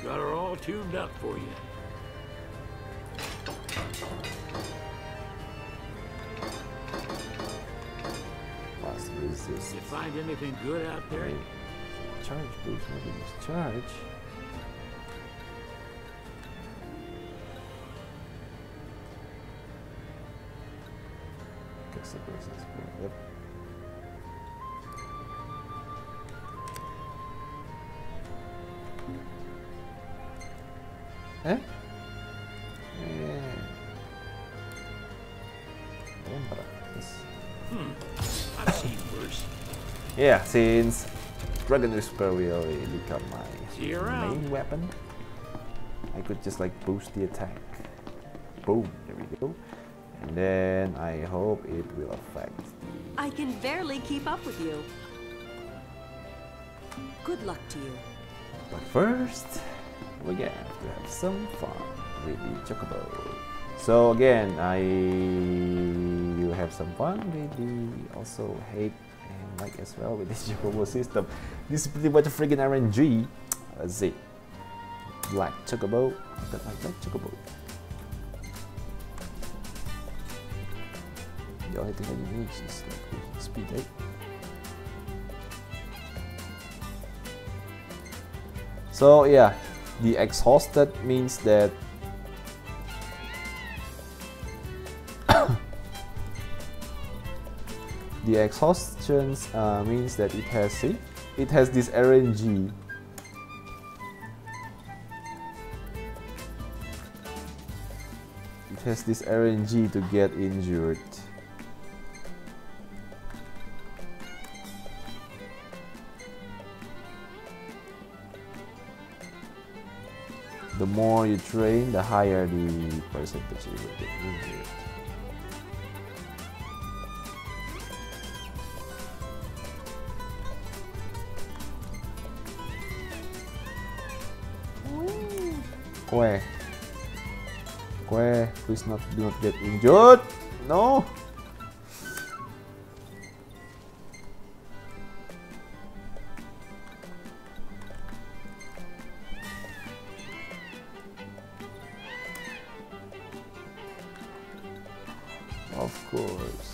Got her all tuned up for you. Plus resist. You find anything good out there? Wait, charge boost, maybe use charge. Caster crossing spell, yep. Eh? I've seen worse. Yeah, since Dragon Whisper will become my See you around. main weapon, I could just like boost the attack. Boom, there we go. And then I hope it will affect the... I can barely keep up with you. Good luck to you. But first, we're gonna have to have some fun with the Chocobo. So again, I will have some fun with the also hate and like as well with this Chocobo system. This is pretty much a friggin' RNG. Let's see. Black Chocobo. I got my black Chocobo. The only thing I need is like speed 8. So yeah, the exhausted means that the exhaustions means that it has this RNG. It has this RNG to get injured. The more you train, the higher the percentage you will get injured. Kwe, please do not get injured. No. Of course.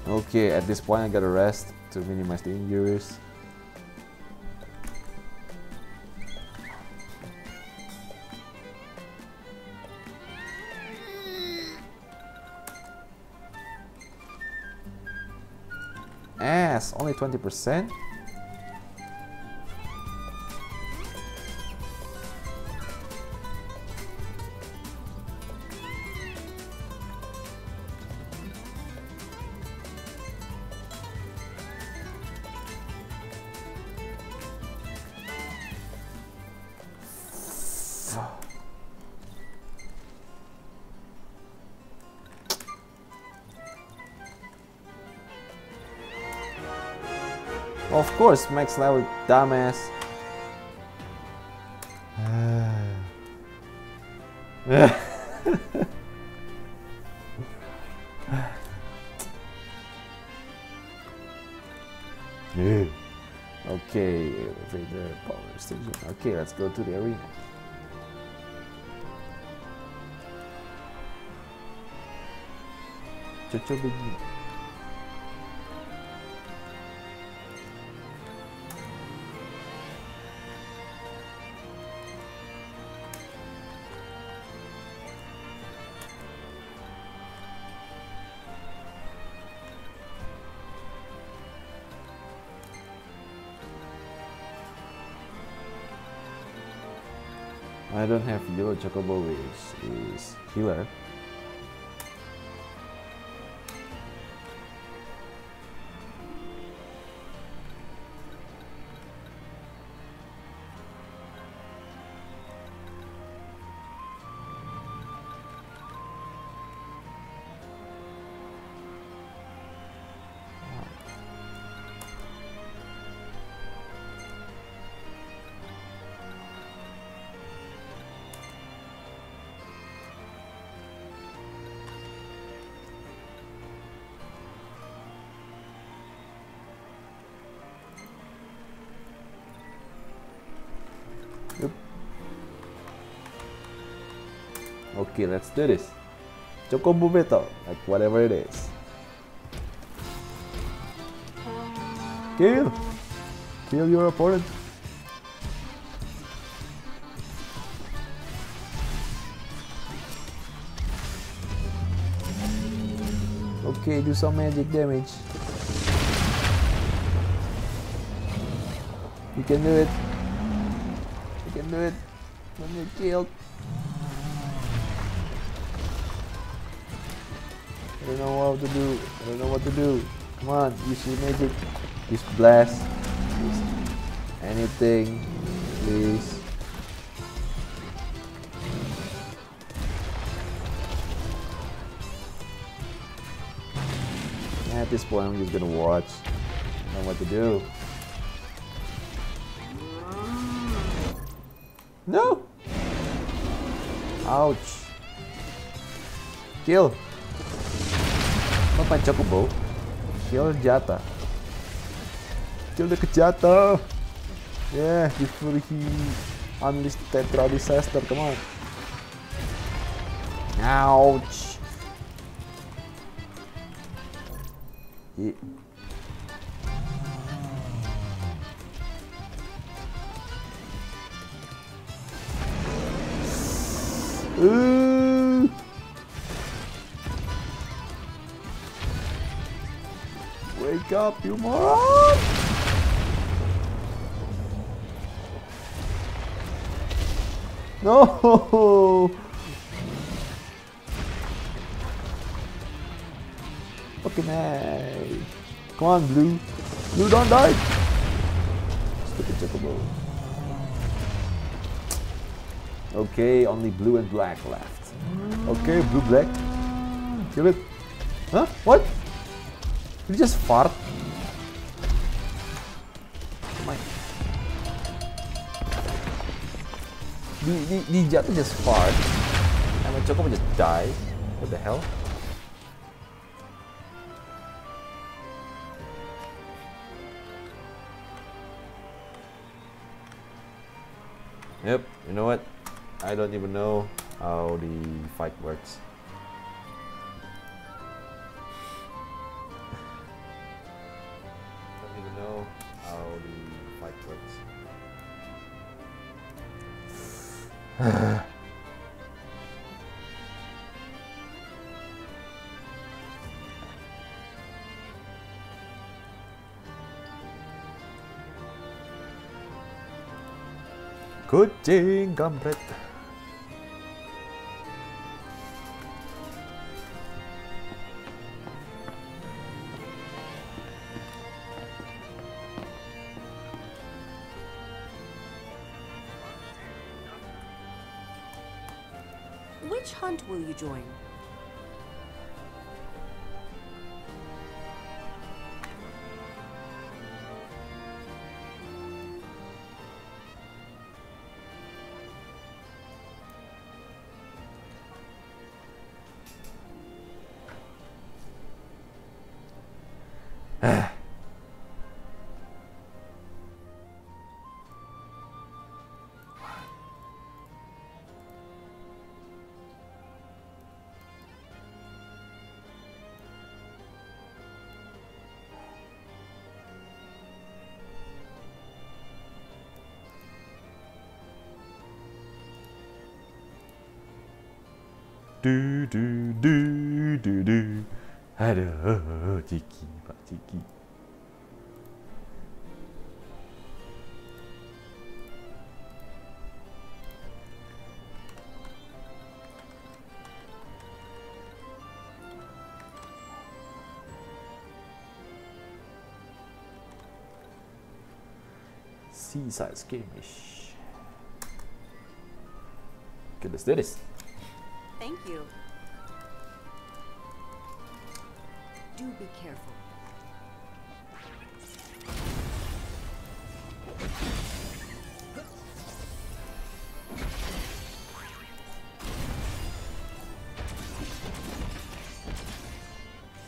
Okay, at this point I gotta rest to minimize the injuries. Only 20%. Of course, max level, dumbass. Okay, elevator power station. Okay, let's go to the arena. Chocho begin. I don't have yellow chocobo, which is healer. Yep. Okay, let's do this. Chocobo battle, like whatever it is. Kill! Kill your opponent. Okay, do some magic damage. You can do it. You can do it. When you're killed. I don't know what to do. I don't know what to do. Come on, use your magic. Use blast. Use anything, please. At this point, I'm just gonna watch. I don't know what to do. No! Ouch! Kill! Not my chocobo. Kill Jata. Kill the Jata! Yeah, before he unleashed Tetra Disaster, come on. Ouch! Yeah. Wake up, you moron! No! Fucking hey! Come on, Blue! Blue, don't die! Stupid chocobo. Okay, only blue and black left. Okay, blue, black. Kill it. Huh? What? Did you just fart? Oh my. The Jata just fart. And my chocobo just died. What the hell? Yep, you know what? I don't even know how the fight works. Don't even know how the fight works. Kucing kampret. Which hunt will you join? Do do do do do. Aduh, Ciki, Pak Ciki. seaside skirmish. Okay, let's do this. Thank you. Do be careful.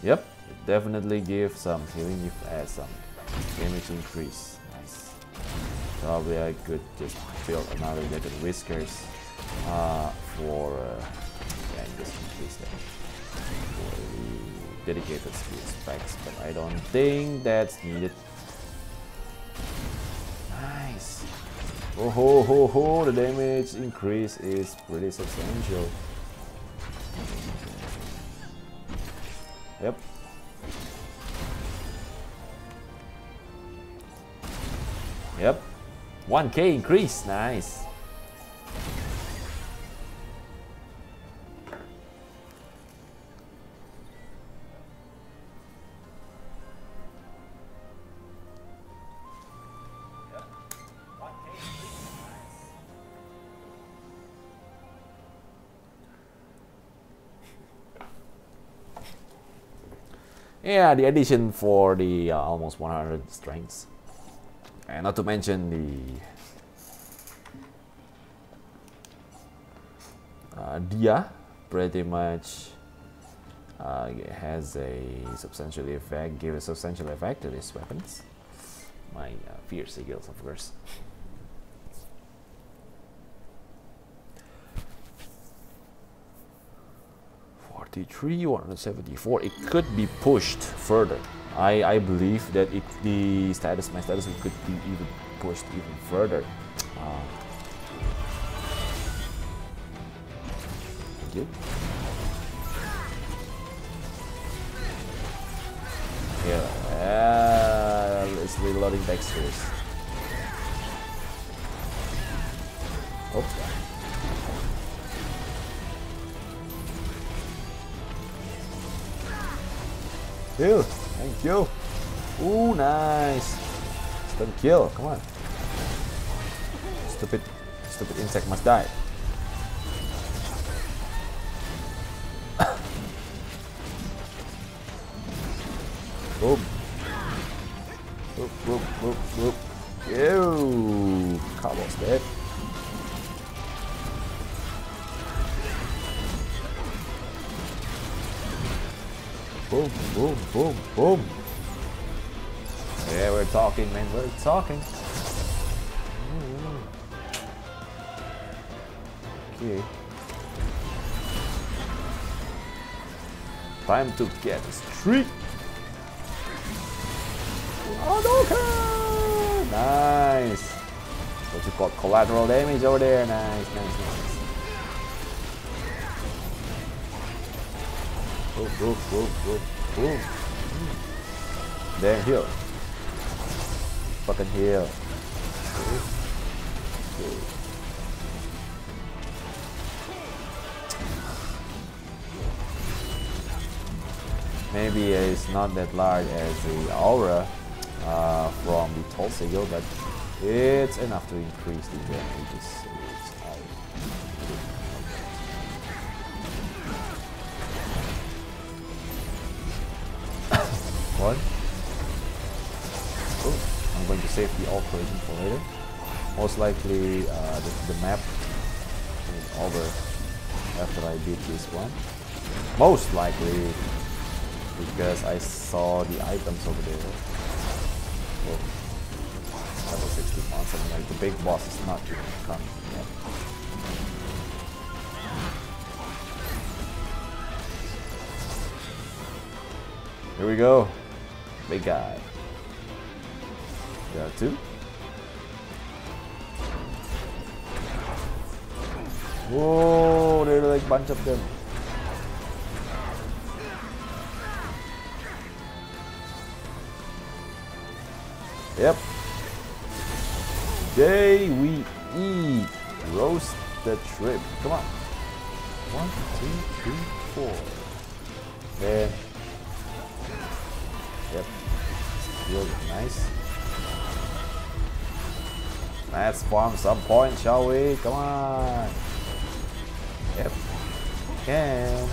Yep, it definitely gives some healing if add some damage increase. Nice. Probably I could just build another deck of whiskers for yeah, just increase that for the dedicated skill specs, but I don't think that's needed. Nice. Oh ho ho ho! The damage increase is pretty substantial. Yep. Yep. 1k increase. Nice. Yeah, the addition for the almost 100 strengths, and not to mention the Dia pretty much has a substantial effect, give a substantial effect to these weapons. My fierce eagles, of course. Three 174. It could be pushed further. I believe that my status could be even pushed even further. Thank you. Yeah, it's reloading textures. Oh. Kill, thank you. Ooh, nice. Stun kill, come on. Stupid insect must die. Boom. Boop, boop, boop, boop. Ew. Cowboy's dead. Boom, boom, boom, boom. Yeah, we're talking, man. We're talking. Okay. Time to get a streak. Oh, nice. What you call collateral damage over there. Nice, nice, nice. Boom, boom, boom, boom, boom. Damn, heal. Fucking heal. Okay. Maybe it's not that large as the aura from the Tall Sigil, but it's enough to increase the damage. One. Oh, I'm going to save the all collision for later. Most likely the map is over after I beat this one. Most likely because I saw the items over there. Oh, level 61, something like the big boss is not even coming yet. Here we go. Big guy. There are two. Whoa, there are like a bunch of them. Yep. Today we eat roast the shrimp. Come on. 1, 2, 3, 4. There. Yep. Real nice. Let's farm some points, shall we? Come on. Yep. Can.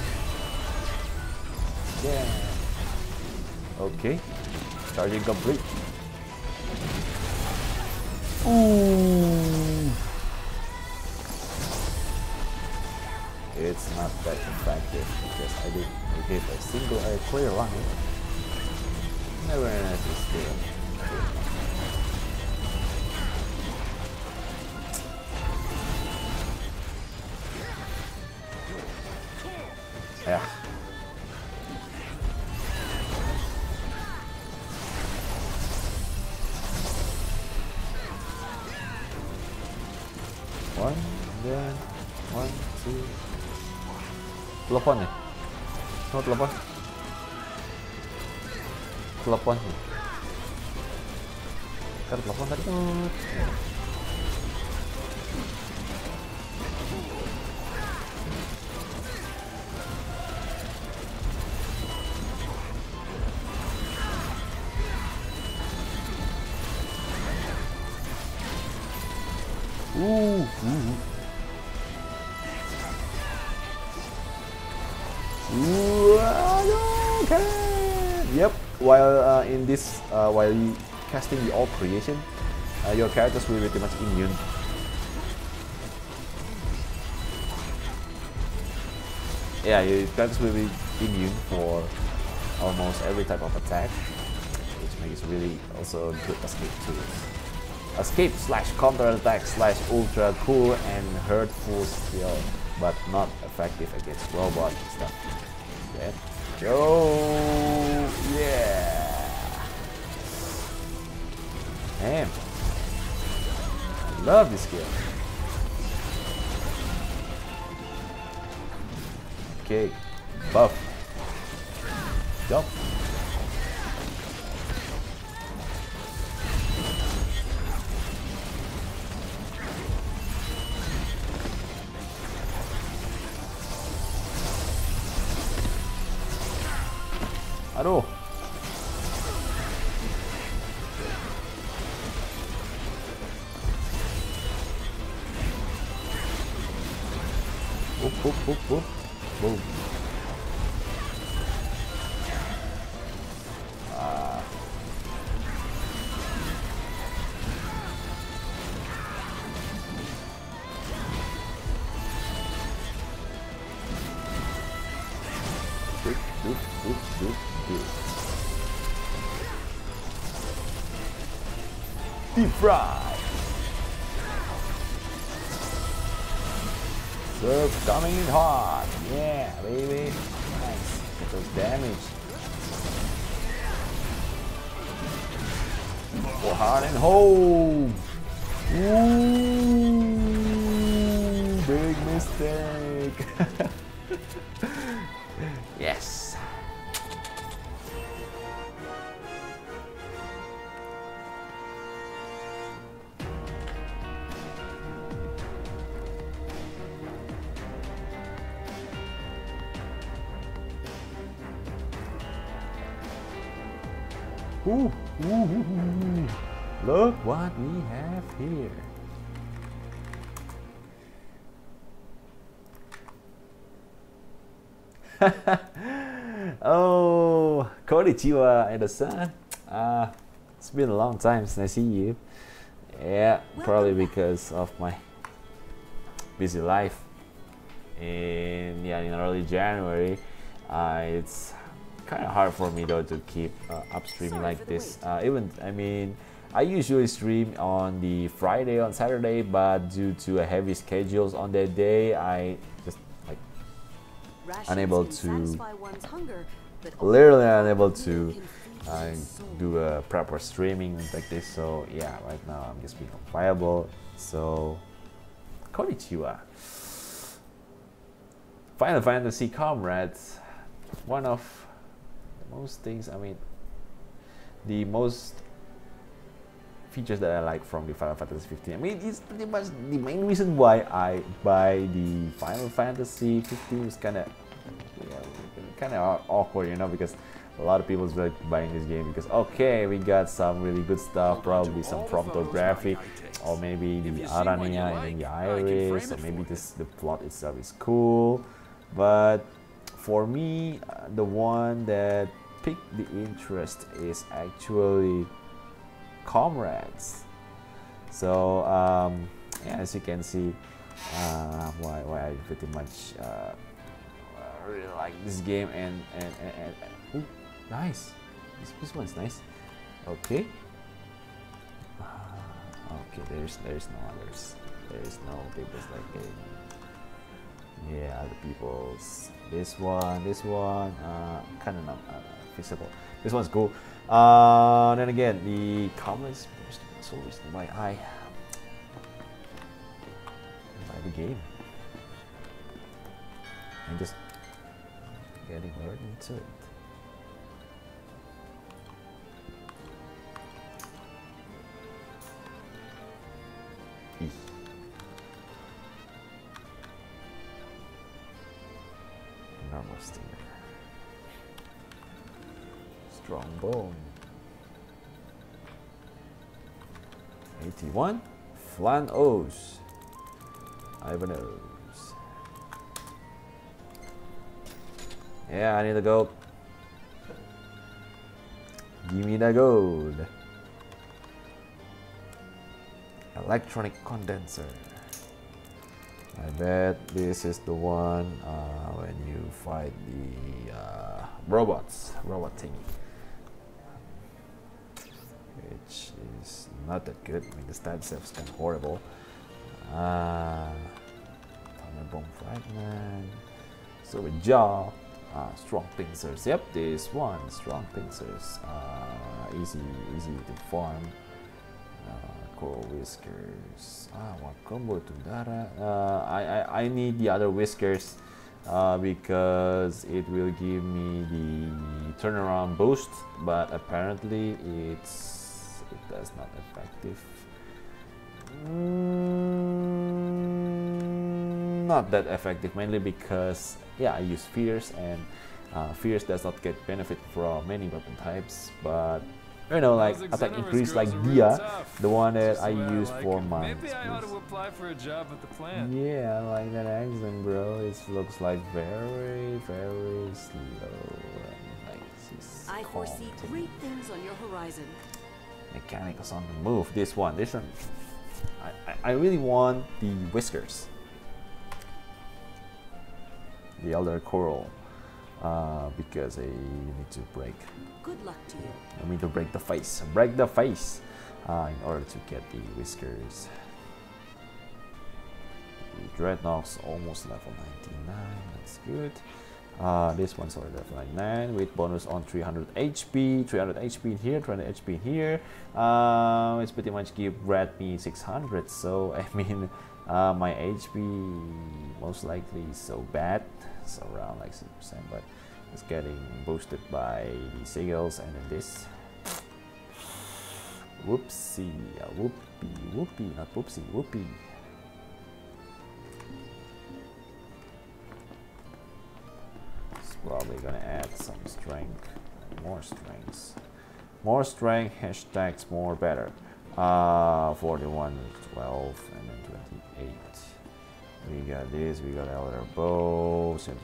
Yeah. Okay. Charging complete. Ooh. It's not that effective because I didn't give a single clear line. Never still. Yeah. One, then 1, 2. Telepon nih. Oh, telepon. Telepon. Kan telepon tadi. Okay. Yep. While in this, while casting the all creation, your characters will be pretty much immune. Yeah, your characters will be immune for almost every type of attack, which makes really also a good escape tool. Escape / counter attack / ultra cool and hurtful skill, but not effective against robots and stuff. Let's go! Yeah! Damn! I love this skill. Okay, buff. Jump. Aduh. Boom. Deep fry. Serve coming in hot. Yeah, baby. Nice. Get those damage. For hard and home. Ooh, big mistake. Yes. Ooh, look what we have here. Oh, konnichiwa, Eda-san. It's been a long time since I see you. Yeah, probably because of my busy life. And yeah, in early January, it's kind of hard for me though to keep up streaming like this. I usually stream on the Friday on Saturday, but due to a heavy schedules on that day, I just like literally unable to do a proper streaming like this. So yeah, right now I'm just being unviable. So konnichiwa. Final Fantasy Comrades, one of most things, the most features that I like from the Final Fantasy 15. It's pretty much the main reason why I buy the Final Fantasy 15 is kind of awkward, because a lot of people is like buying this game because okay, we got some really good stuff, probably some photography, or maybe the Arania and the Iris, or maybe the plot itself is cool. But for me, the one that piqued the interest is actually Comrades. So yeah, as you can see, why I pretty much really like this game, and ooh, nice. This one's nice. Okay. Okay, there's no others. There's no people's like game. Yeah, other people's. This one, kind of not feasible. This one's cool. Then again, the Comrades is always my eye. By the game. I'm just getting right into it. Normal steer. Strong bone. 81. Flan O's. Ivanhoe's. Yeah, I need the gold. Give me the gold. Electronic condenser. I bet this is the one when you fight the robot thingy, which is not that good. I mean, the stat stuff's kind of horrible. Bomb fragment. So with jaw, strong pincers. Yep, this one, strong pincers. Easy to farm. Coral whiskers. What combo to Dara? I need the other whiskers because it will give me the turnaround boost, but apparently it does not effective. Not that effective, mainly because yeah, I use Fierce, and Fierce does not get benefit from many weapon types, but you know, like attack increase like Dia, the one that I use for my. Maybe I ought to apply for a job at the plant. Yeah, I like that accent, bro. It looks like very slow. I foresee great things on your horizon. Mechanicals on the move. This one. I really want the whiskers. The Elder Coral. Because I need to break. Good luck to you. I need to break the face. Break the face in order to get the whiskers. The Dreadnought's almost level 99. That's good. This one's already level 99 with bonus on 300 HP. 300 HP here, 300 HP here. It's pretty much give Brad me 600. So I mean, my HP most likely is so bad. So around like 6%, but it's getting boosted by the sigils and then this. Whoopsie, whoopie, not whoopsie, whoopie. It's probably gonna add some strength, more strengths. More strength, hashtags more better. 41, 12, and then 28. We got this, we got Elder Bow, 74.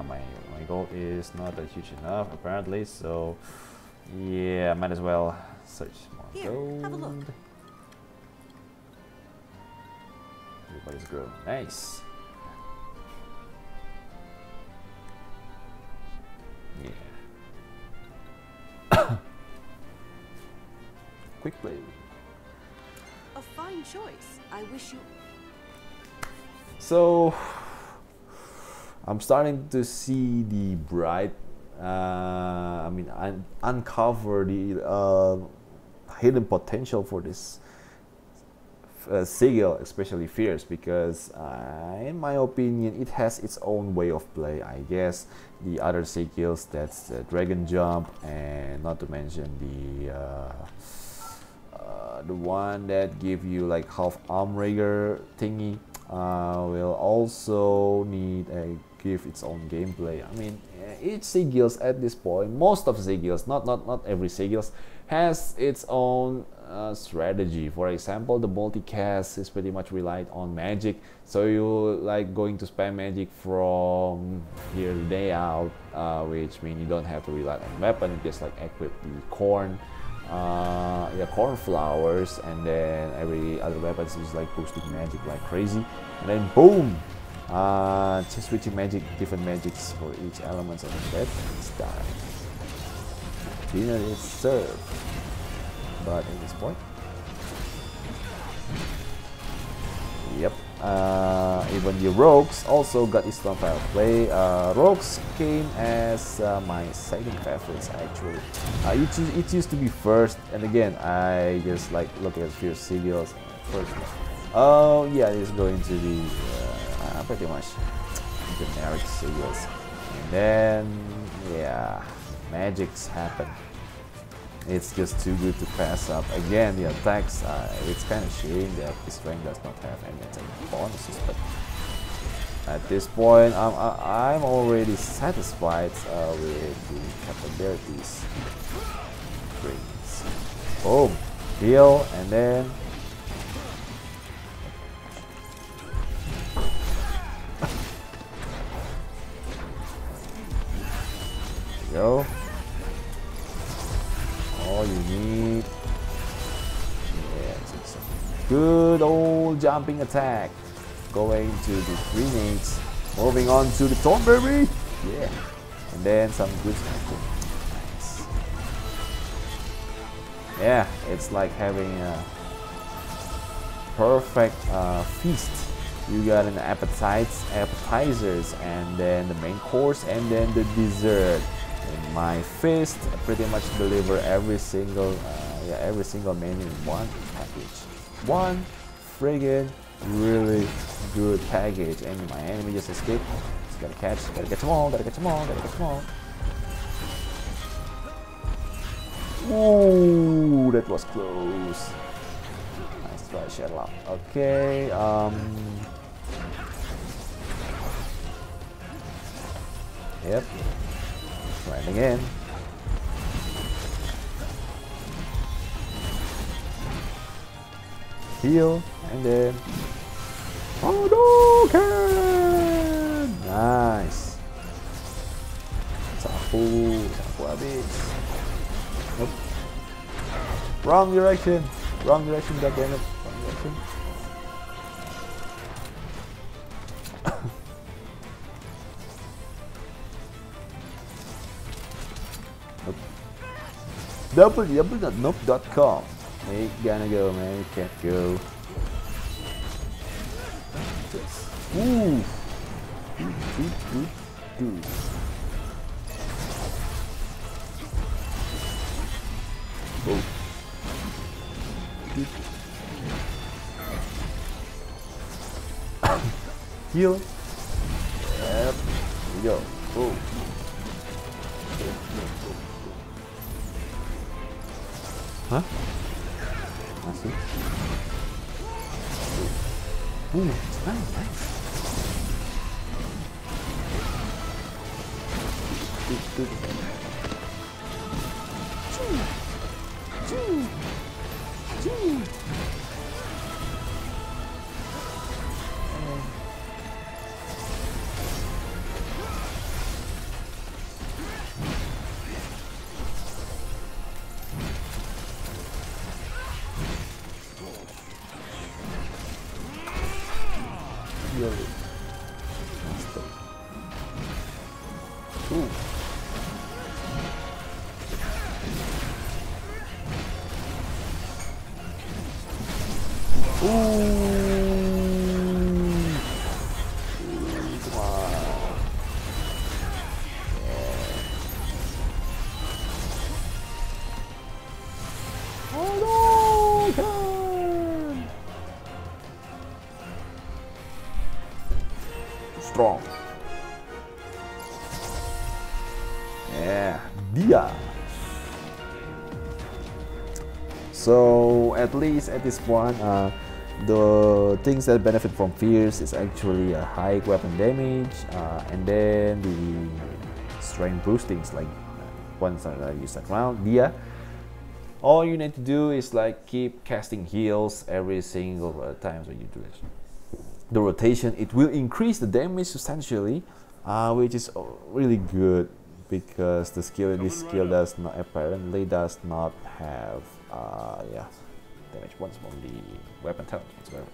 My gold is not that huge enough apparently, so yeah, might as well search more gold. Have a look. Everybody's growing. Nice. Yeah. Quick play. A fine choice. I wish you. So I'm starting to see the bright, uncover the hidden potential for this sigil, especially Fierce, because in my opinion it has its own way of play. I guess the other sigils, that's Dragon Jump, and not to mention the one that give you like half arm rigger thingy. will also need a give its own gameplay. I mean, each Sigils at this point, most of Sigils, not every Sigils, has its own strategy. For example, the multicast is pretty much relied on magic, so you like going to spam magic from here to day out, which means you don't have to rely on weapon. You just like equip the corn, corn flowers, and then every other weapons is like boosting magic like crazy, and then boom, just switching magic, different magics for each element, and that is done. Dinner is served. But at this point, yep, even the rogues also got its own style of play. Rogues came as my second favorites actually. It used to be first, and again I just like look at few Sigils first. Oh yeah, it's going to be pretty much generic Sigils, and then yeah, magics happen. It's just too good to pass up. Again, the attacks, it's kind of shame that this rank does not have any attack bonuses, but at this point, I'm already satisfied with the capabilities. Boom, heal, and then go. All you need, yes, it's a good old jumping attack. Going to the grenades, moving on to the taunt, baby. Yeah, and then some good sniping. Nice. Yeah, it's like having a perfect feast. You got an appetizers, and then the main course, and then the dessert. And my fist pretty much deliver every single menu in one package. One friggin' really good package. And my enemy just escaped. Just gotta catch them all, gotta catch them all, gotta catch them all. Ooh, that was close. Nice try, Sherlock. Okay, yep. Right again. Heal, and then Hadouken! Nice. Sapu habis. Nope. Wrong direction, goddammit. Wrong direction. www.nope.com. Ain't gonna go, man. You can't go. Ooh. Good. Oh. Heal. Yep. Here we go. Oh. Huh? Masih. It's nice. Good. Strong. Yeah, dia. So at least at this point, The things that benefit from Fierce is actually a high weapon damage, and then the strength boostings, like ones that I use that round. Yeah. All you need to do is like keep casting heals every single time when you do this. The rotation, it will increase the damage substantially, which is really good because the skill this skill does not apparently does not have damage once from the weapon talent whatsoever.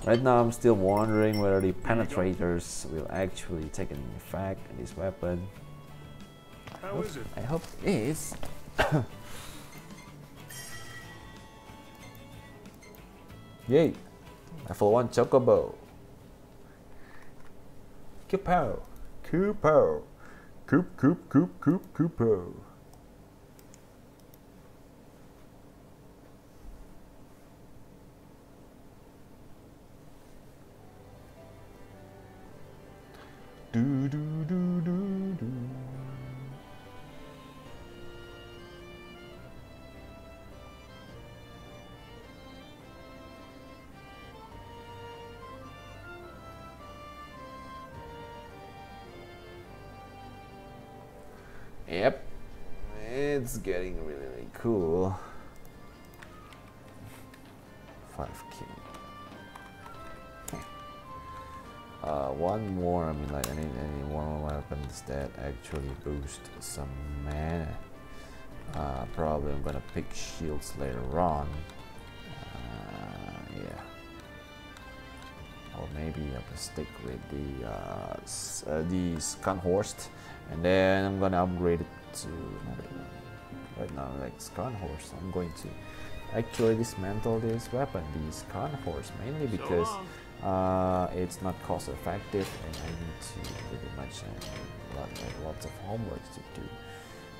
Right now I'm still wondering whether the penetrators will actually take an effect in this weapon. How is it? I hope it is. Yay! Level 1 Chocobo. Kupo. Kupo. Kupo. Do do do do do. Yep, it's getting really, really cool. 5K. One more. I mean, like I need any more weapons that actually boost some mana. Probably I'm gonna pick shields later on. Yeah. Or maybe I will stick with the Skunhorst, and then I'm gonna upgrade it to another one. Right now, like Skunhorst, I'm going to actually dismantle this weapon, the Skunhorst, mainly because it's not cost effective, and I need to pretty much lots of homework to do.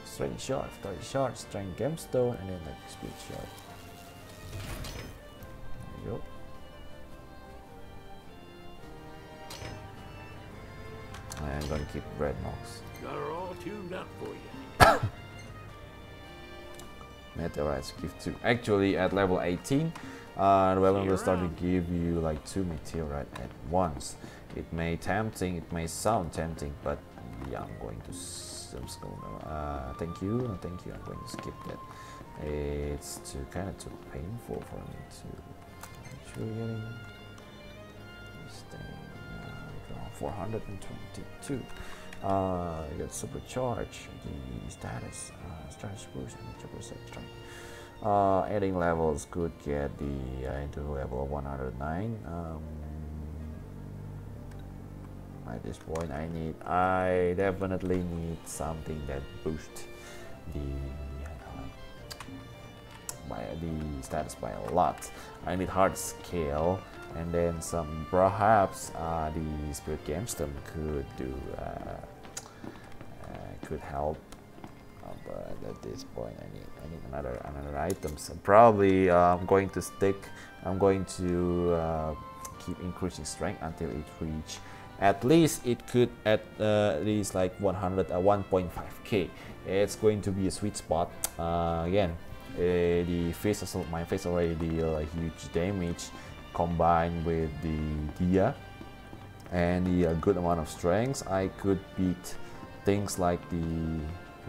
Strength shot, 30 shot, strength gemstone, and then like speed shot. There you go. I'm gonna keep Red Nox. Got her all tuned up for you. Meteorites give 2. Actually, at level 18, the weapon will start to give you like 2 meteorite at once. It may sound tempting, but yeah, I'm going to. Thank you. I'm going to skip that. It's kind of too painful for me to actually getting this thing. 422. You got supercharge the status boost and 2% strength. Adding levels could get the into level 109. At this point, I definitely need something that boosts the status by a lot. I need hard scale. And then some, perhaps the Spirit Gemstone could do could help, but at this point I need another item. So probably I'm going to keep increasing strength until it reach at least it could at least like 1.5k. It's going to be a sweet spot. Again, my face already deal a huge damage, combined with the Dia and the good amount of strength, I could beat things like the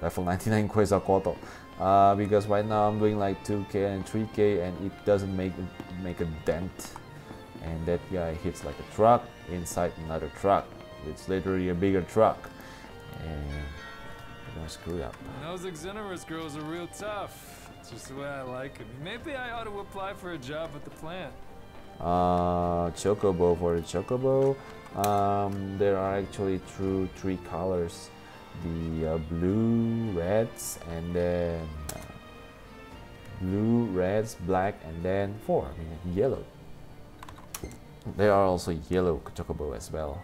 level 99 Quetzalcoatl, because right now I'm doing like 2k and 3k and it doesn't make a dent, and that guy hits like a truck inside another truck. It's literally a bigger truck, and you're gonna screw up. Those Xenorous girls are real tough. It's just the way I like them. Maybe I ought to apply for a job at the plant. Chocobo. For the Chocobo, there are actually three colors: the blue, reds, and then blue, reds, black, and then 4. I mean yellow. There are also yellow Chocobo as well.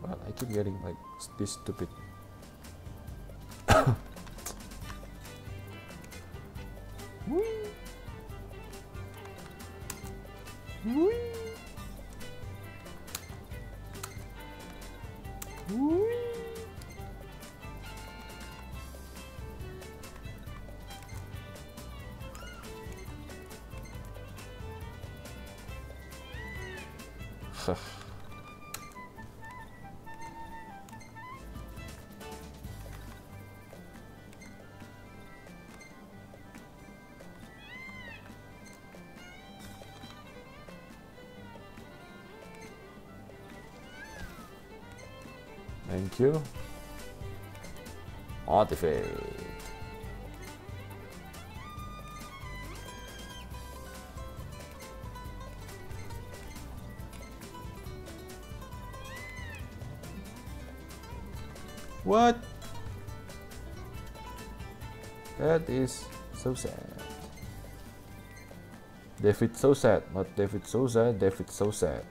But I keep getting like this stupid. Thank you. Artifact. What? That is so sad. David so sad, not David so sad, David so sad.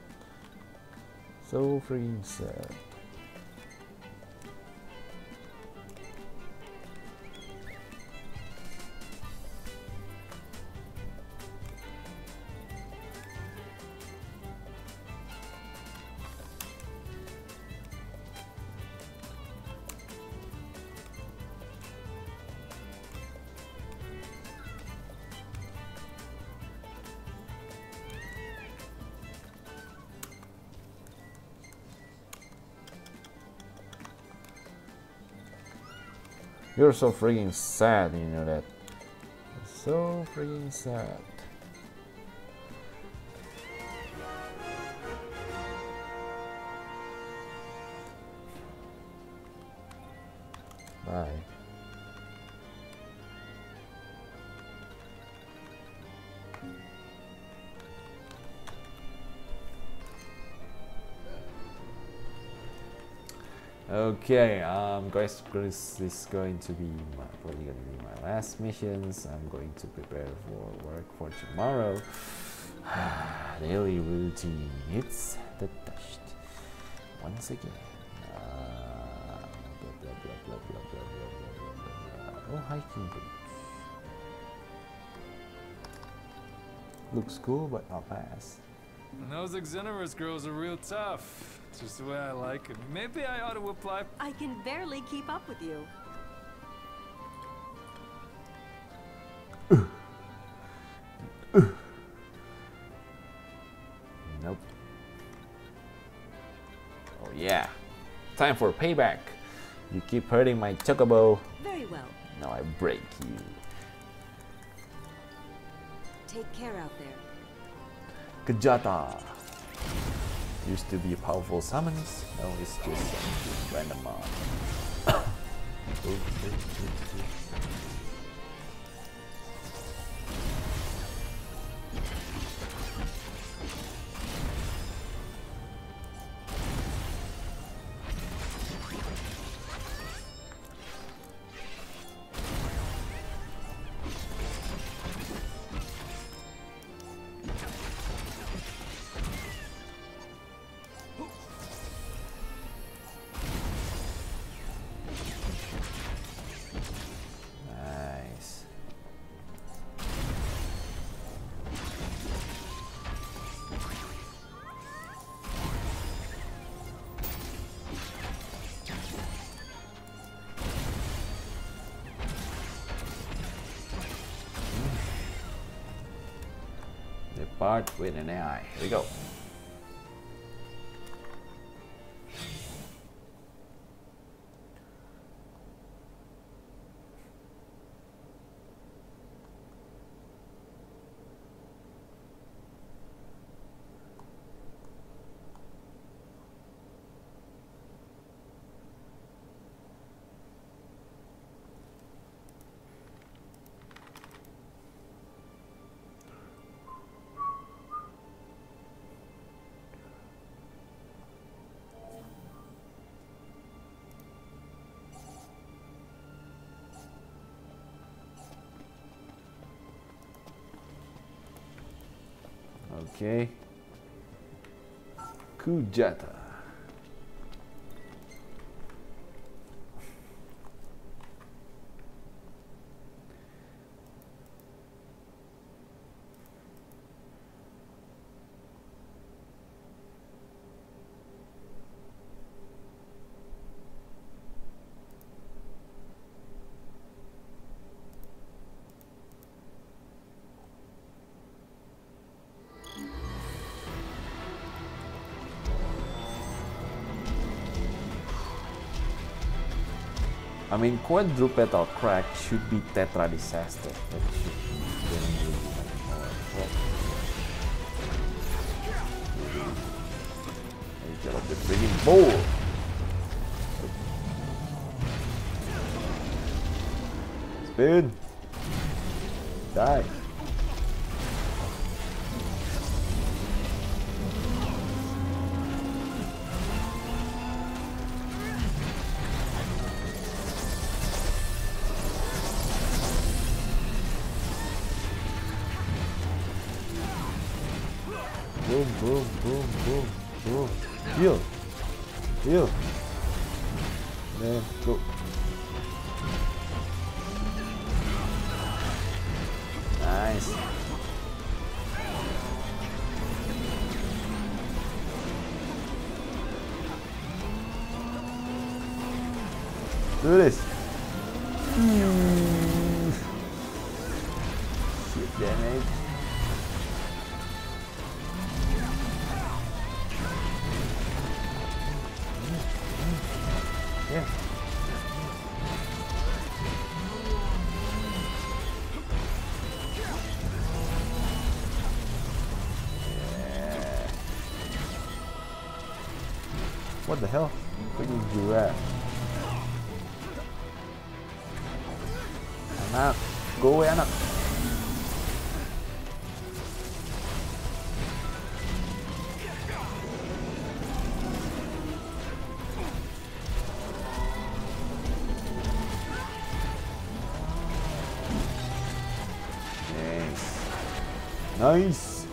So freaking sad. You're so freaking sad, you know that. So freaking sad. Bye. Okay, guys, this is going to be probably going to be my last missions. I'm going to prepare for work for tomorrow. Daily routine hits the dust once again. Blah, blah, blah, blah, blah, blah, blah, blah, blah, blah. Oh, hiking boots. Looks cool, but I'll pass. Those Xenorous girls are real tough. It's just the way I like them. Maybe I ought to apply. I can barely keep up with you. Nope. Oh yeah. Time for payback. You keep hurting my chocobo. Very well. Now I break you. Take care out there. Kajata. Used to be powerful summons. Now it's just random mod. Depart with an AI. Here we go. Okay. Kujata. I mean, quadruped or crack should be tetra disaster. That should generally be like more. Get up the friggin' bowl. Spin. Die. Boom, boom, boom, boom, boom. Heal. Heal. Man, go. Nice. Do this. Shit damage. Yeah. What the hell? Freaking giraffe. Anak, go away anak. Nice.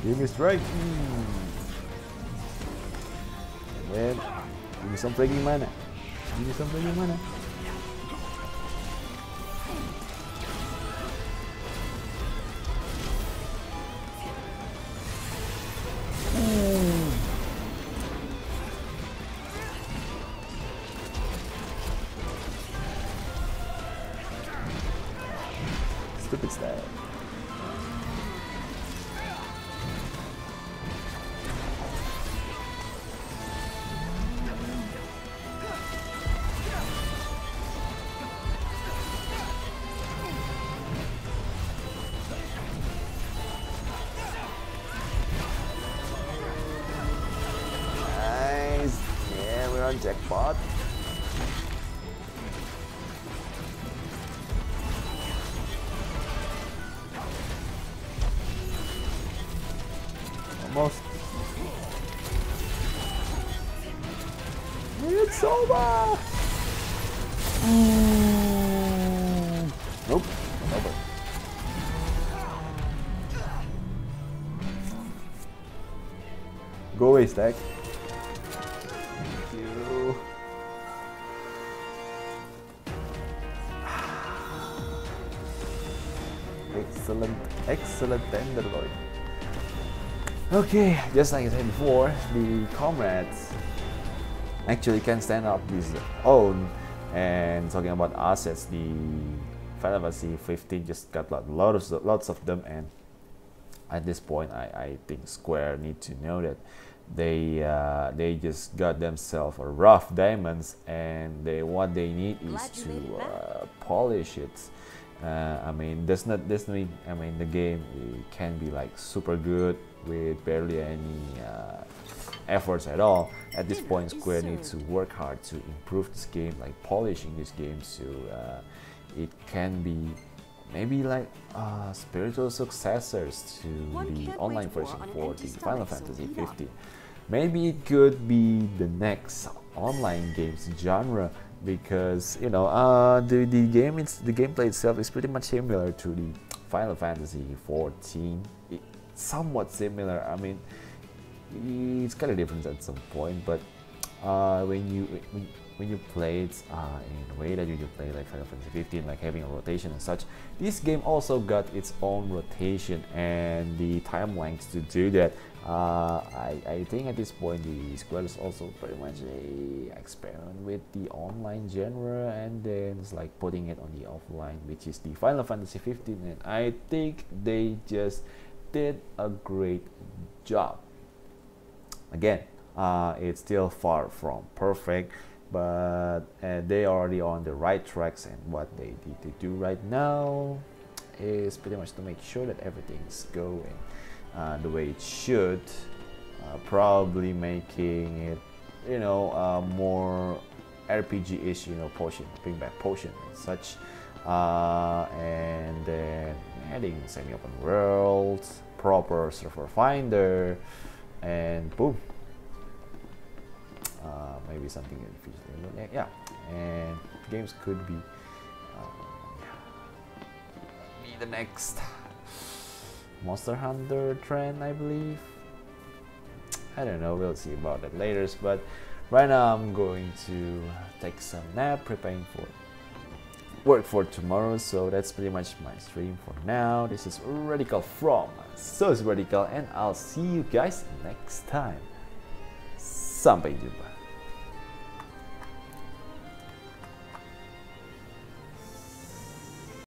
Give me strike. And give me some friggin' mana. Give me some friggin' mana. Stupid style. Nice. Yeah, we're on jackpot. Almost. It's over. Nope. Over. Go away, Stack. Thank you. Excellent, excellent Tenderloin. Okay, just like I said before, the Comrades actually can stand up his own. And talking about assets, the FFXV 15 just got lots of them, and at this point, I think Square need to know that they just got themselves a rough diamonds, and what they need is to polish it. I mean, the game can be like super good with barely any efforts at all. At this point, Square needs to work hard to improve this game, like polishing this game, so it can be maybe like spiritual successors to the online version for the Final Fantasy 15. Maybe it could be the next online games genre, because the gameplay itself is pretty much similar to the Final Fantasy 14. It's somewhat similar. I mean, it's kind of different at some point, but when you play it in a way that you play like Final Fantasy 15, like having a rotation and such, this game also got its own rotation and the timelines to do that. I think at this point the squad is also pretty much a experiment with the online genre, and then it's like putting it on the offline, which is the Final Fantasy 15, and I think they just did a great job. Again, it's still far from perfect, but they are already on the right tracks, and what they need to do right now is pretty much to make sure that everything's going the way it should, probably making it, you know, more RPG-ish, you know, potion, bring back potion and such, and then adding semi-open world, proper server finder, and boom, maybe something in the future. Yeah, and games could be the next Monster Hunter trend, I believe. I don't know, we'll see about that later, but right now I'm going to take some nap, preparing for work for tomorrow. So that's pretty much my stream for now. This is Radical from So Radical, and I'll see you guys next time. Sampai jumpa.